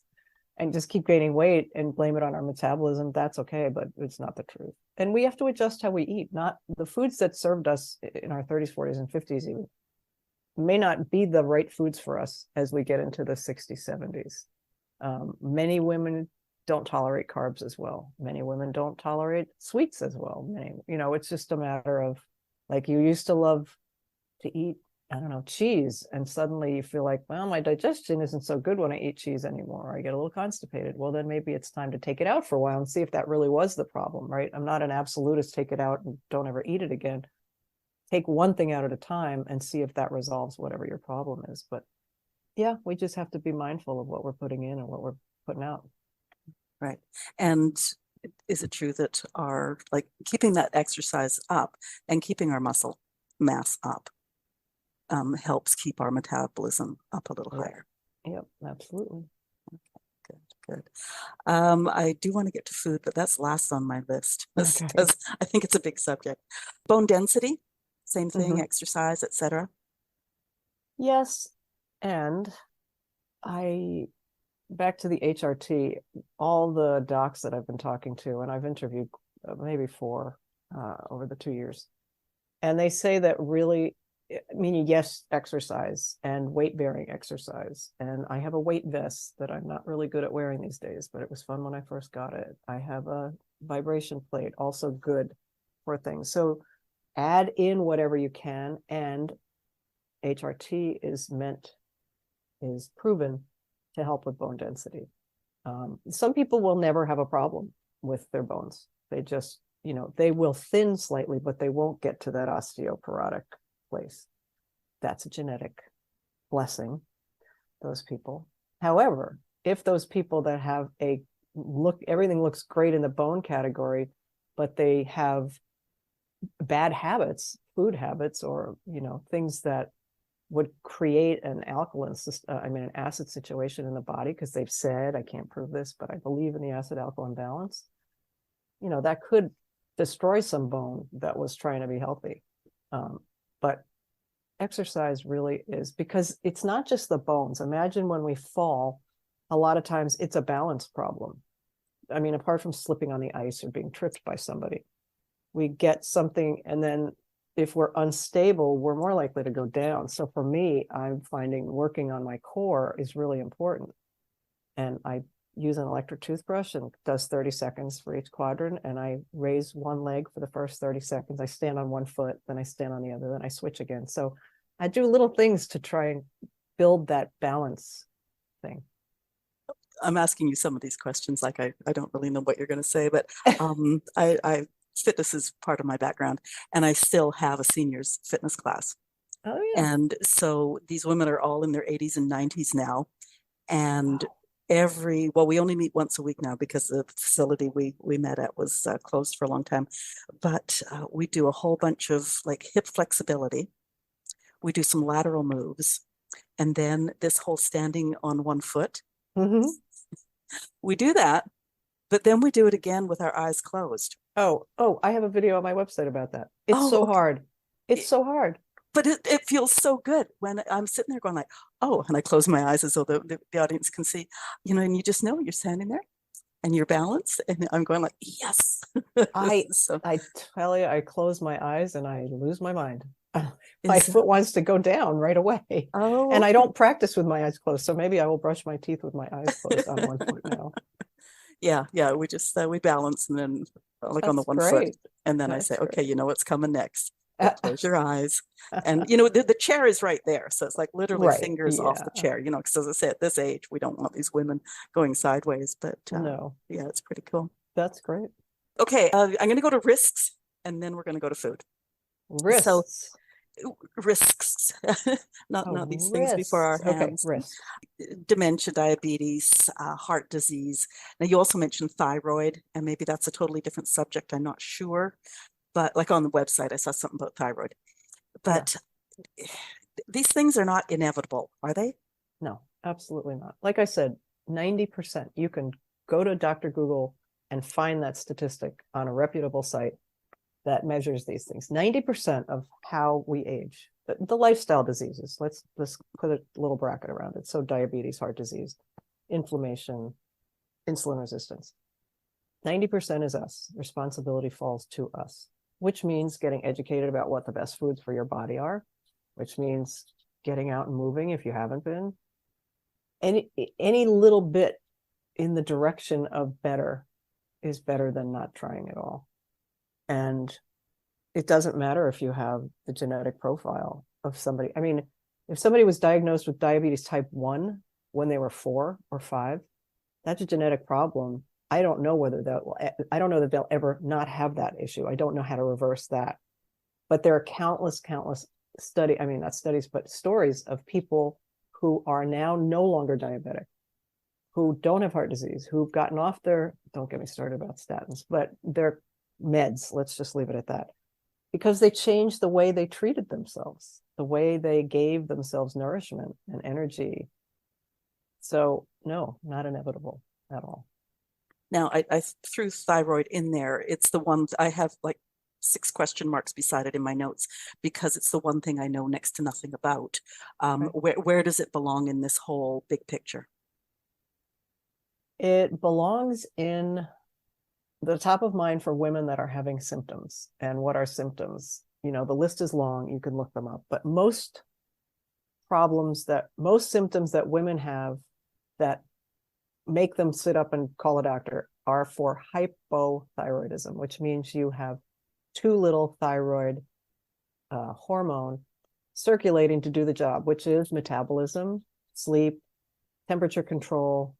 Speaker 1: and just keep gaining weight and blame it on our metabolism, that's okay, but it's not the truth. And we have to adjust how we eat. Not the foods that served us in our 30s, 40s, and 50s even may not be the right foods for us as we get into the 60s, 70s. Many women don't tolerate carbs as well. Many women don't tolerate sweets as well. It's just a matter of, like, you used to love to eat I don't know, cheese, and suddenly you feel like, well, my digestion isn't so good when I eat cheese anymore, or I get a little constipated. Well, then maybe it's time to take it out for a while and see if that really was the problem, right? I'm not an absolutist, take it out and don't ever eat it again. Take one thing out at a time and see if that resolves whatever your problem is. But yeah, we just have to be mindful of what we're putting in and what we're putting out.
Speaker 2: Right. And is it true that our, like, keeping that exercise up and keeping our muscle mass up helps keep our metabolism up a little higher?
Speaker 1: Yep, absolutely.
Speaker 2: Good, good. I do want to get to food, but that's last on my list because
Speaker 1: Okay.
Speaker 2: I think it's a big subject. Bone density, same thing,
Speaker 1: Mhm.
Speaker 2: exercise, etc.
Speaker 1: Yes. And I, back to the HRT, all the docs that I've been talking to, and I've interviewed maybe four over the 2 years, and they say that really, meaning yes, exercise and weight bearing exercise. And I have a weight vest that I'm not really good at wearing these days, but it was fun when I first got it. I have a vibration plate, also good for things. So add in whatever you can, and HRT is proven to help with bone density. Some people will never have a problem with their bones. They just, they will thin slightly, but they won't get to that osteoporotic place. That's a genetic blessing, those people. However, if those people that have everything looks great in the bone category, but they have bad habits, food habits, or, things that would create an an acid situation in the body, because they've said, I can't prove this, but I believe in the acid alkaline balance, that could destroy some bone that was trying to be healthy. But exercise really is, because it's not just the bones. Imagine when we fall, a lot of times it's a balance problem. I mean, apart from slipping on the ice or being tripped by somebody, we get something, and then if we're unstable, we're more likely to go down. So for me, I'm finding working on my core is really important. And I use an electric toothbrush, and it does 30 seconds for each quadrant. And I raise one leg for the first 30 seconds. I stand on one foot, then I stand on the other, then I switch again. So I do little things to try and build that balance thing.
Speaker 2: I'm asking you some of these questions like I don't really know what you're going to say, but I fitness is part of my background, and I still have a seniors fitness class.
Speaker 1: Oh yeah.
Speaker 2: And so these women are all in their 80s and 90s now. And we only meet once a week now because the facility we met at was closed for a long time. But we do a whole bunch of like hip flexibility. We do some lateral moves. And then this whole standing on one foot.
Speaker 1: Mm-hmm.
Speaker 2: We do that, but then we do it again with our eyes closed.
Speaker 1: Oh, I have a video on my website about that. It's
Speaker 2: Oh,
Speaker 1: so
Speaker 2: okay.
Speaker 1: hard. It's so hard.
Speaker 2: But it feels so good when I'm sitting there going like, oh, and I close my eyes as though the audience can see, and you just know you're standing there and you're balanced. And I'm going like, yes.
Speaker 1: I
Speaker 2: So
Speaker 1: I tell you, I close my eyes and I lose my mind. My
Speaker 2: is,
Speaker 1: foot wants to go down right away. And
Speaker 2: oh,
Speaker 1: I don't practice with my eyes closed. So maybe I will brush my teeth with my eyes closed on one foot now.
Speaker 2: yeah. We just, we balance and then like on the
Speaker 1: That's
Speaker 2: one foot.
Speaker 1: great.
Speaker 2: And then I say,
Speaker 1: That's
Speaker 2: okay,
Speaker 1: great.
Speaker 2: you know what's coming next. But close your eyes. And, the chair is right there. So it's like literally
Speaker 1: Right.
Speaker 2: fingers off
Speaker 1: Yeah.
Speaker 2: the chair, because as I say, at this age, we don't want these women going sideways. But
Speaker 1: No,
Speaker 2: yeah, it's pretty cool.
Speaker 1: that's great.
Speaker 2: Okay, I'm going to go to risks and then we're going to go to food. So
Speaker 1: Wrists.
Speaker 2: risks, not these things before our
Speaker 1: Wrists. Okay,
Speaker 2: hands.
Speaker 1: wrists.
Speaker 2: Dementia, diabetes, heart disease. Now you also mentioned thyroid, and maybe that's a totally different subject. I'm not sure, but like on the website, I saw something about thyroid. But yeah, these things are not inevitable, are they?
Speaker 1: No, absolutely not. Like I said, 90%, you can go to Dr. Google and find that statistic on a reputable site that measures these things. 90% of how we age, the lifestyle diseases, let's put a little bracket around it. So diabetes, heart disease, inflammation, insulin resistance. 90% is us. Responsibility falls to us, which means getting educated about what the best foods for your body are, which means getting out and moving if you haven't been. Any little bit in the direction of better is better than not trying at all. And it doesn't matter if you have the genetic profile. of somebody. I mean, if somebody was diagnosed with diabetes type 1 when they were 4 or 5, that's a genetic problem. I don't know I don't know that they'll ever not have that issue. I don't know how to reverse that. But there are countless not studies, but stories of people who are now no longer diabetic, who don't have heart disease, who've gotten off don't get me started about statins, but their meds, let's just leave it at that, because they changed the way they treated themselves, the way they gave themselves nourishment and energy. So no, not inevitable at all.
Speaker 2: Now, I threw thyroid in there. It's the one I have like 6 question marks beside it in my notes because it's the one thing I know next to nothing about. Where does it belong in this whole big picture?
Speaker 1: It belongs in the top of mind for women that are having symptoms. And what are symptoms? The list is long, you can look them up, but most symptoms that women have that make them sit up and call a doctor are for hypothyroidism, which means you have too little thyroid hormone circulating to do the job, which is metabolism, sleep, temperature control,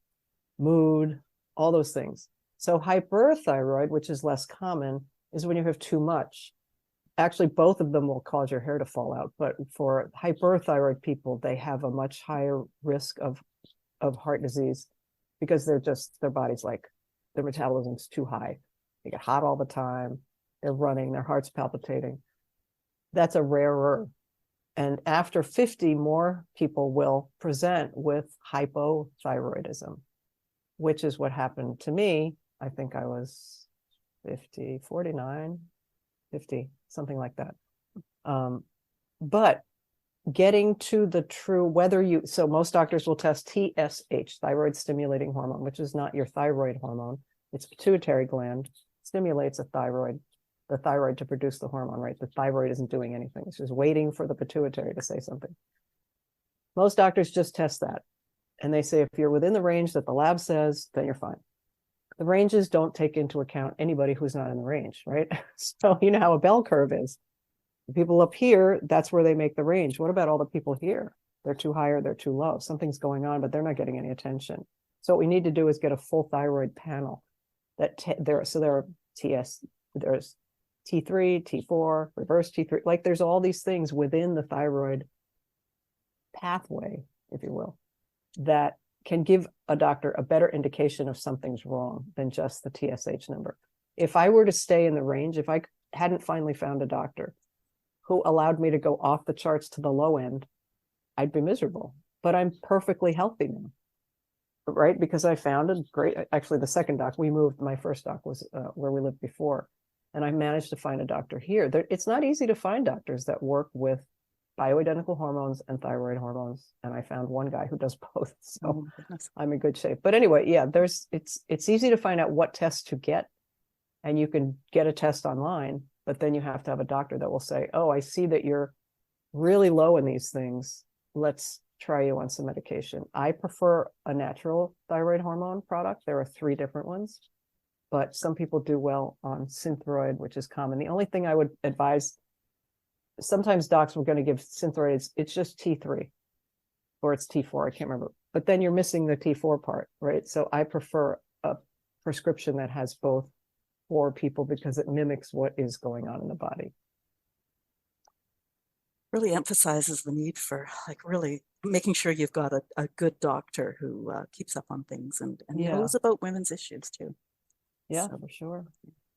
Speaker 1: mood, all those things. So hyperthyroid, which is less common, is when you have too much. Actually, both of them will cause your hair to fall out. But for hyperthyroid people, they have a much higher risk of heart disease because their body's like, their metabolism's too high. They get hot all the time. They're running, their heart's palpitating. That's a rarer. And after 50, more people will present with hypothyroidism, which is what happened to me. I think I was 50, 49, 50, something like that. But getting to the true, so most doctors will test TSH, thyroid stimulating hormone, which is not your thyroid hormone. It's pituitary gland, stimulates the thyroid to produce the hormone, right? The thyroid isn't doing anything. It's just waiting for the pituitary to say something. Most doctors just test that. And they say, if you're within the range that the lab says, then you're fine. The ranges don't take into account anybody who's not in the range, right? So you know how a bell curve is. The people up here, that's where they make the range. What about all the people here? They're too high or they're too low. Something's going on, but they're not getting any attention. So what we need to do is get a full thyroid panel. There's T3, T4, reverse T3. Like there's all these things within the thyroid pathway, if you will, that can give a doctor a better indication of something's wrong than just the TSH number. If I were to stay in the range, if I hadn't finally found a doctor who allowed me to go off the charts to the low end, I'd be miserable. But I'm perfectly healthy now, right? Because I found a great, actually the second doc, my first doc was where we lived before. And I managed to find a doctor here. It's not easy to find doctors that work with bioidentical hormones and thyroid hormones. And I found one guy who does both. So I'm in good shape. But anyway, yeah, it's easy to find out what tests to get. And you can get a test online, but then you have to have a doctor that will say, oh, I see that you're really low in these things. Let's try you on some medication. I prefer a natural thyroid hormone product. There are 3 different ones, but some people do well on Synthroid, which is common. The only thing I would advise, sometimes docs were going to give Synthroid, it's just T3 or it's T4, I can't remember. But then you're missing the T4 part, right? So I prefer a prescription that has both for people because it mimics what is going on in the body.
Speaker 2: Really emphasizes the need for like really making sure you've got a good doctor who keeps up on things and knows about women's issues too.
Speaker 1: Yeah, so, for sure.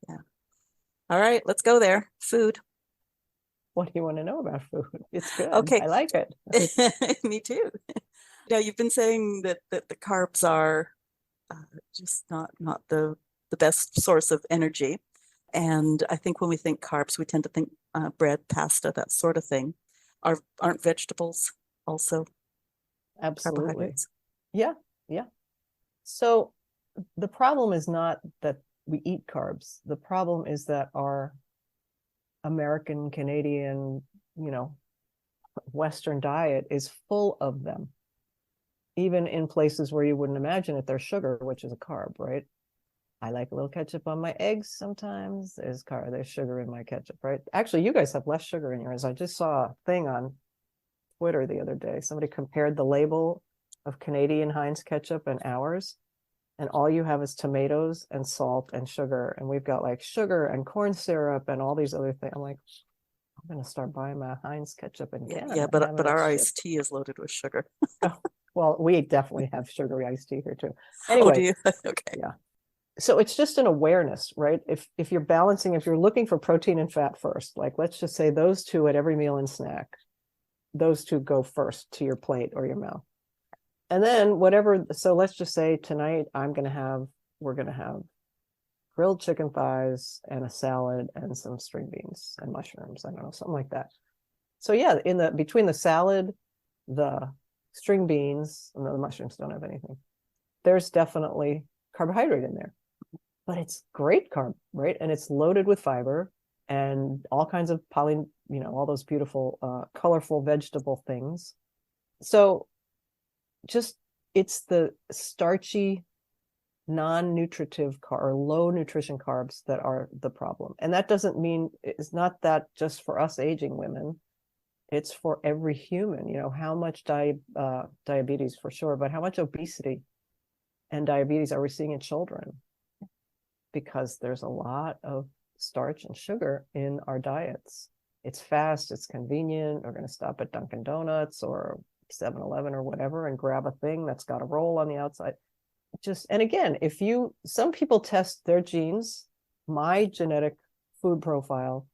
Speaker 2: Yeah. All right, let's go there. Food.
Speaker 1: What do you want to know about food? It's good.
Speaker 2: Okay.
Speaker 1: I like it.
Speaker 2: Me too. Now, you've been saying that the carbs are just not the best source of energy. And I think when we think carbs, we tend to think bread, pasta, that sort of thing. Aren't vegetables also
Speaker 1: absolutely? Yeah. So the problem is not that we eat carbs. The problem is that our American, Canadian, Western diet is full of them. Even in places where you wouldn't imagine it, there's sugar, which is a carb, right? I like a little ketchup on my eggs sometimes. There's sugar in my ketchup, right? Actually, you guys have less sugar in yours. I just saw a thing on Twitter the other day. Somebody compared the label of Canadian Heinz ketchup and ours, and all you have is tomatoes and salt and sugar, and we've got like sugar and corn syrup and all these other things. I'm like, I'm gonna start buying my Heinz ketchup in Canada.
Speaker 2: Yeah, but our iced tea is loaded with sugar.
Speaker 1: Oh, well, we definitely have sugary iced tea here too.
Speaker 2: Oh,
Speaker 1: Anyway,
Speaker 2: do you? Okay.
Speaker 1: yeah. So it's just an awareness, right? If you're balancing, if you're looking for protein and fat first, like let's just say those two at every meal and snack, those two go first to your plate or your mouth. And then whatever, so let's just say tonight we're gonna have grilled chicken thighs and a salad and some string beans and mushrooms. I don't know, something like that. So yeah, between the salad, the string beans, and the mushrooms don't have anything, there's definitely carbohydrate in there. But it's great carb, right? And it's loaded with fiber and all kinds of all those beautiful, colorful vegetable things. So it's the starchy, non-nutritive or low nutrition carbs that are the problem. And that doesn't mean, it's not that just for us aging women, it's for every human. How much diabetes for sure, but how much obesity and diabetes are we seeing in children? Because there's a lot of starch and sugar in our diets. It's fast, it's convenient. We're going to stop at Dunkin' Donuts or 7-Eleven or whatever and grab a thing that's got a roll on the outside. And again, some people test their genes. My genetic food profile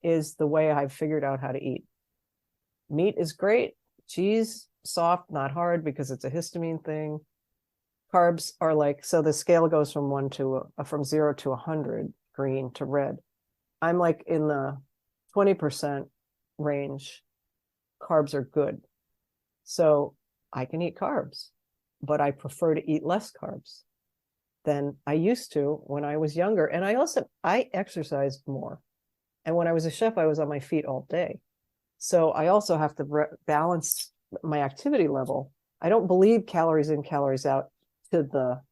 Speaker 1: is the way I've figured out how to eat. Meat is great. Cheese, soft, not hard because it's a histamine thing. Carbs are like, so the scale goes from 0 to 100, green to red. I'm like in the 20% range. Carbs are good. So I can eat carbs, but I prefer to eat less carbs than I used to when I was younger. And I exercised more. And when I was a chef, I was on my feet all day. So I also have to balance my activity level. I don't believe calories in, calories out to the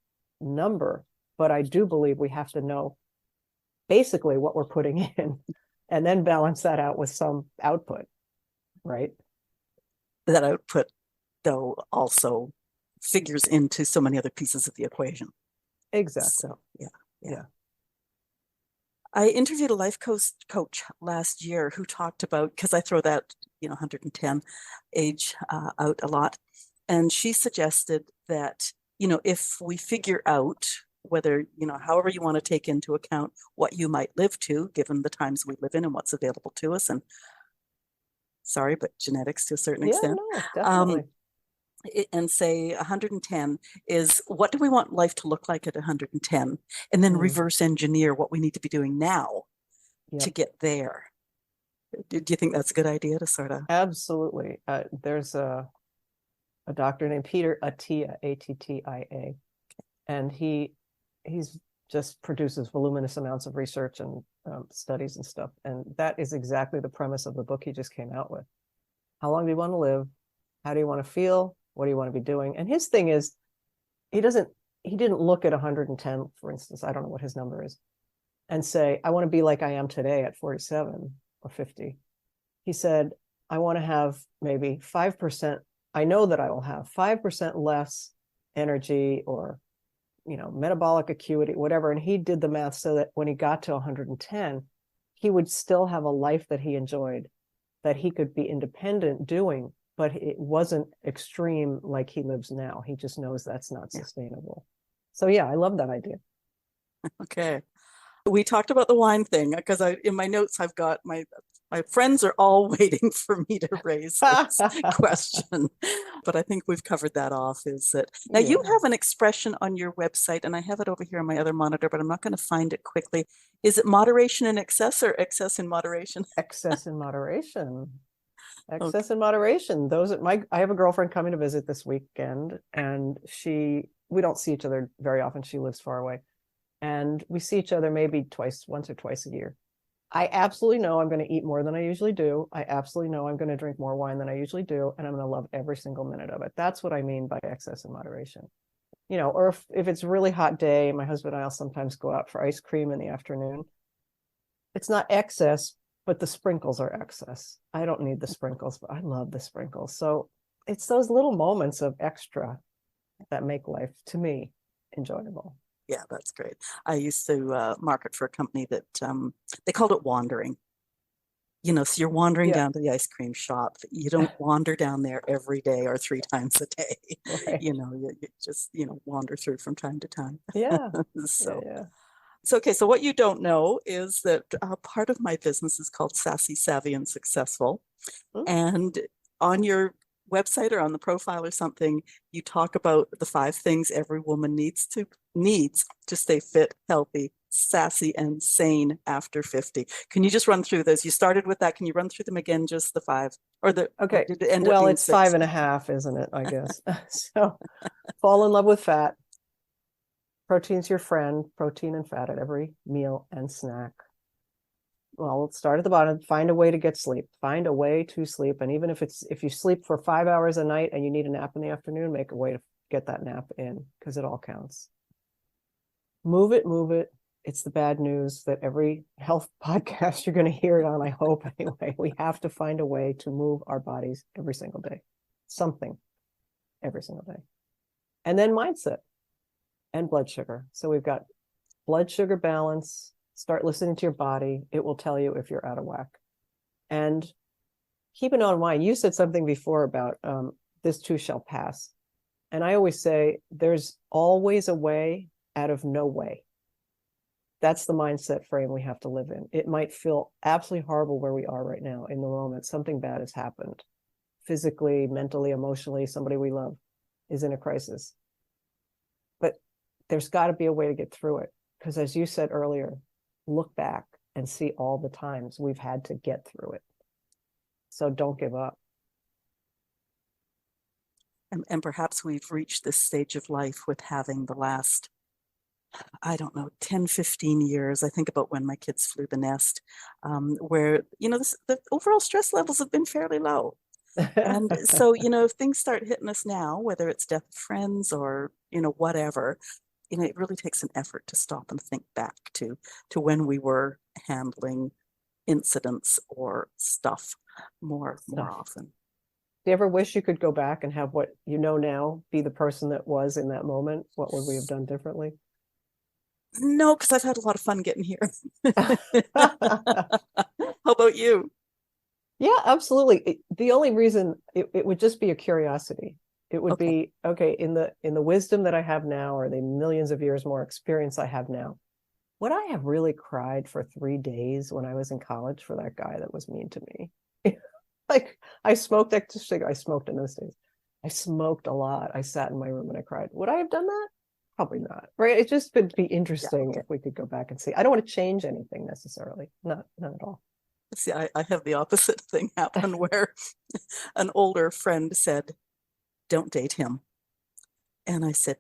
Speaker 1: number, but I do believe we have to know basically what we're putting in and then balance that out with some output, right?
Speaker 2: That output, though, also figures into so many other pieces of the equation.
Speaker 1: Exactly.
Speaker 2: So, yeah. I interviewed a life coach last year who talked about, because I throw that 110 age out a lot, and she suggested that if we figure out whether however you want to take into account what you might live to, given the times we live in and what's available to us, and sorry, but genetics to a certain extent.
Speaker 1: No, definitely.
Speaker 2: And say 110 is, what do we want life to look like at 110? And then reverse engineer what we need to be doing now to get there. Do you think that's a good idea to sort of?
Speaker 1: Absolutely. There's a doctor named Peter Attia, Attia, and he's just produces voluminous amounts of research and studies and stuff. And that is exactly the premise of the book he just came out with. How long do you want to live? How do you want to feel? What do you want to be doing? And his thing is, he didn't look at 110, for instance, I don't know what his number is, and say, I want to be like I am today at 47 or 50. He said, I want to have maybe 5%. I know that I will have 5% less energy or, metabolic acuity, whatever. And he did the math so that when he got to 110, he would still have a life that he enjoyed, that he could be independent doing, but it wasn't extreme like he lives now. He just knows that's not sustainable. So yeah, I love that idea.
Speaker 2: Okay. We talked about the wine thing because in my notes, I've got my friends are all waiting for me to raise this question, but I think we've covered that off. Is that now you have an expression on your website, and I have it over here on my other monitor, but I'm not going to find it quickly. Is it moderation in excess or excess in moderation?
Speaker 1: Excess in moderation. Excess in moderation. I have a girlfriend coming to visit this weekend, and we don't see each other very often. She lives far away. And we see each other maybe once or twice a year. I absolutely know I'm going to eat more than I usually do. I absolutely know I'm going to drink more wine than I usually do. And I'm going to love every single minute of it. That's what I mean by excess and moderation. Or if it's a really hot day, my husband and I'll sometimes go out for ice cream in the afternoon. It's not excess, but the sprinkles are excess. I don't need the sprinkles, but I love the sprinkles. So it's those little moments of extra that make life, to me, enjoyable.
Speaker 2: Yeah, that's great. I used to market for a company that they called it wandering. So you're wandering
Speaker 1: Yeah,
Speaker 2: down to the ice cream shop. You don't wander down there every day or 3 times a day.
Speaker 1: right.
Speaker 2: You just, wander through from time to time.
Speaker 1: Yeah, yeah,
Speaker 2: So,
Speaker 1: yeah.
Speaker 2: okay. So what you don't know is that part of my business is called Sassy, Savvy, and Successful.
Speaker 1: Mm.
Speaker 2: And on your website or on the profile or something, you talk about the 5 things every woman needs to stay fit, healthy, sassy, and sane after 50. Can you just run through those? You started with that. Can you run through them again, just the 5? Or
Speaker 1: Okay.
Speaker 2: did it end up
Speaker 1: Well,
Speaker 2: being
Speaker 1: it's
Speaker 2: 6?
Speaker 1: 5.5, isn't it? I guess. So fall in love with fat. Protein's your friend. Protein and fat at every meal and snack. Well, let's start at the bottom. Find a way to get sleep. Find a way to sleep. And even if you sleep for 5 hours a night and you need a nap in the afternoon, make a way to get that nap in, because it all counts. Move it, move it. It's the bad news that every health podcast you're going to hear it on, I hope anyway. We have to find a way to move our bodies every single day. Something every single day. And then mindset and blood sugar. So we've got blood sugar balance. Start listening to your body. It will tell you if you're out of whack. And keep an eye on mind. You said something before about this too shall pass. And I always say there's always a way out of no way. That's the mindset frame we have to live in. It might feel absolutely horrible where we are right now in the moment. Something bad has happened physically, mentally, emotionally. Somebody we love is in a crisis. But there's got to be a way to get through it. Because as you said earlier, look back and see all the times we've had to get through it. So don't give up.
Speaker 2: And perhaps we've reached this stage of life with having the last, I don't know, 10, 15 years. I think about when my kids flew the nest, where, the overall stress levels have been fairly low. And so, if things start hitting us now, whether it's death of friends or, whatever, it really takes an effort to stop and think back to when we were handling incidents or stuff more often.
Speaker 1: Do you ever wish you could go back and have what you know now be the person that was in that moment? What would we have done differently?
Speaker 2: No, because I've had a lot of fun getting here. How about you?
Speaker 1: Yeah, absolutely. The only reason it would just be a curiosity. It would
Speaker 2: Okay.
Speaker 1: be, okay, in the wisdom that I have now, or the millions of years more experience I have now, would I have really cried for 3 days when I was in college for that guy that was mean to me? Like, I smoked in those days. I smoked a lot. I sat in my room and I cried. Would I have done that? Probably not. Right? It just would be interesting if we could go back and see. I don't want to change anything necessarily. Not at all.
Speaker 2: See, I have the opposite thing happen where an older friend said, "Don't date him." And I said,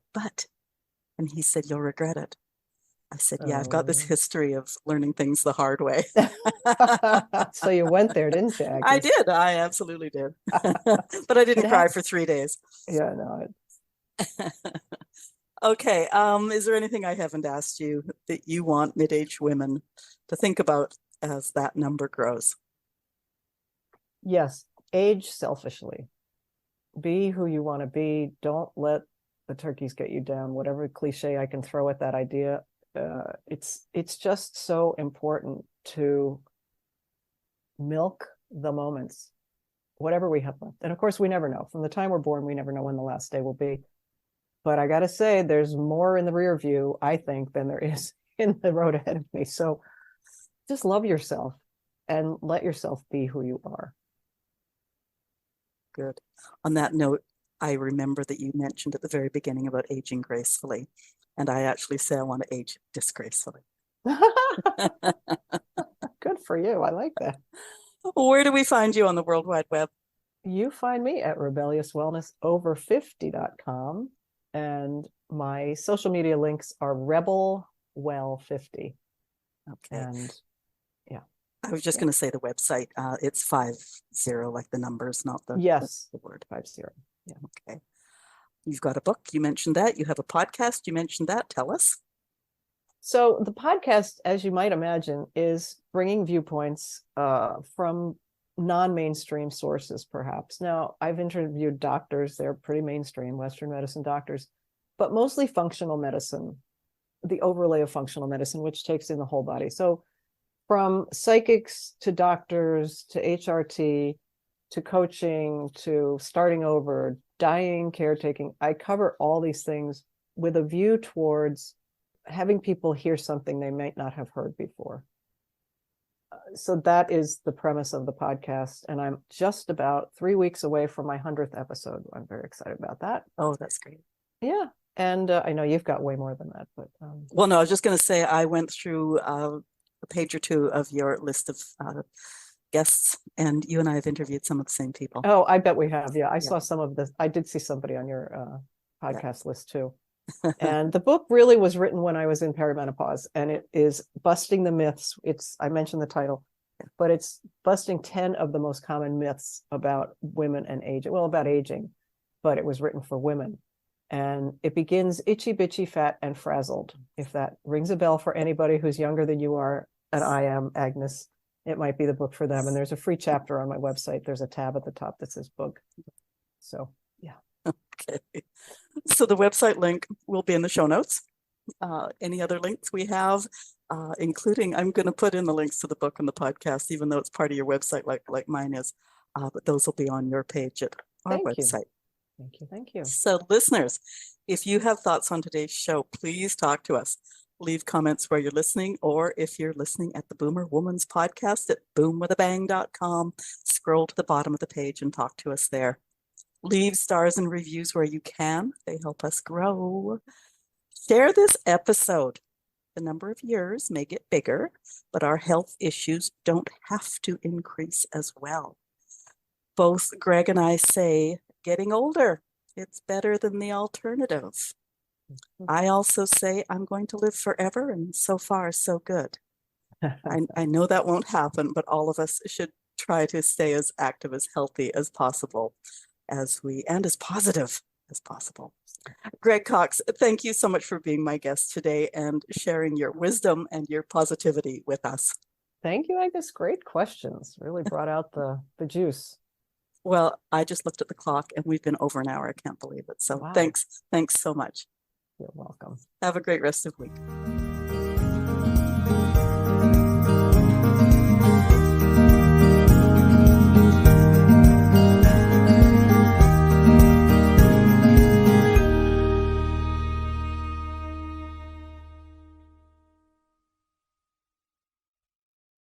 Speaker 2: and he said, "You'll regret it." I said, "Yeah, I've got this history of learning things the hard way."
Speaker 1: So you went there, didn't you,
Speaker 2: I
Speaker 1: Agnes?
Speaker 2: did. I absolutely did. But I didn't cry for 3 days.
Speaker 1: Yeah, no.
Speaker 2: Okay. Is there anything I haven't asked you that you want mid-age women to think about as that number grows?
Speaker 1: Yes, age selfishly. Be who you want to be. Don't let the turkeys get you down. Whatever cliche I can throw at that idea, it's just so important to milk the moments, whatever we have left. And of course, we never know. From the time we're born, we never know when the last day will be. But I got to say, there's more in the rear view, I think, than there is in the road ahead of me. So just love yourself and let yourself be who you are.
Speaker 2: Good. On that note, I remember that you mentioned at the very beginning about aging gracefully. And I actually say I want to age disgracefully.
Speaker 1: Good for you. I like that.
Speaker 2: Where do we find you on the World Wide Web?
Speaker 1: You find me at rebelliouswellnessover50.com. And my social media links are rebelwell50.
Speaker 2: Okay.
Speaker 1: And yeah.
Speaker 2: I was just going to say the website. It's 50, like the numbers, not the word.
Speaker 1: 50. Yeah.
Speaker 2: Okay. You've got a book. You mentioned that. You have a podcast. You mentioned that. Tell us.
Speaker 1: So the podcast, as you might imagine, is bringing viewpoints from non-mainstream sources, perhaps. Now, I've interviewed doctors, they're pretty mainstream, Western medicine doctors, but mostly functional medicine, the overlay of functional medicine, which takes in the whole body. So from psychics to doctors to HRT to coaching to starting over, dying, caretaking, I cover all these things with a view towards having people hear something they might not have heard before. So that is the premise of the podcast. And I'm just about 3 weeks away from my 100th episode. I'm very excited about that.
Speaker 2: Oh, that's great.
Speaker 1: Yeah. And I know you've got way more than that, but
Speaker 2: well, no, I was just going to say I went through a page or two of your list of guests, and you and I have interviewed some of the same people.
Speaker 1: Oh, I bet we have. Yeah, I saw some of this. I did see somebody on your podcast list too. And the book really was written when I was in perimenopause, and it is busting the myths. I mentioned the title, but it's busting 10 of the most common myths about women and aging. Well, about aging, but it was written for women. And it begins itchy, bitchy, fat, and frazzled. If that rings a bell for anybody who's younger than you are, and I am, Agnes, it might be the book for them. And there's a free chapter on my website. There's a tab at the top that says book. So, yeah.
Speaker 2: Okay. So the website link will be in the show notes. Any other links we have, including, I'm going to put in the links to the book and the podcast, even though it's part of your website like mine is. But those will be on your page at our website.
Speaker 1: Thank you. Thank you.
Speaker 2: So listeners, if you have thoughts on today's show, please talk to us. Leave comments where you're listening, or if you're listening at the Boomer Woman's podcast at boomwithabang.com, scroll to the bottom of the page and talk to us there. Leave stars and reviews where you can. They help us grow. Share this episode. The number of years may get bigger, but our health issues don't have to increase as well. Both Greg and I say, getting older, it's better than the alternative. I also say I'm going to live forever, and so far, so good. I know that won't happen, but all of us should try to stay as active, as healthy as possible, and as positive as possible. Greg Cox, thank you so much for being my guest today and sharing your wisdom and your positivity with us.
Speaker 1: Thank you, Agnes. Great questions. Really brought out the juice.
Speaker 2: Well, I just looked at the clock and we've been over an hour. I can't believe it. So wow. Thanks so much.
Speaker 1: You're welcome.
Speaker 2: Have a great rest of the week.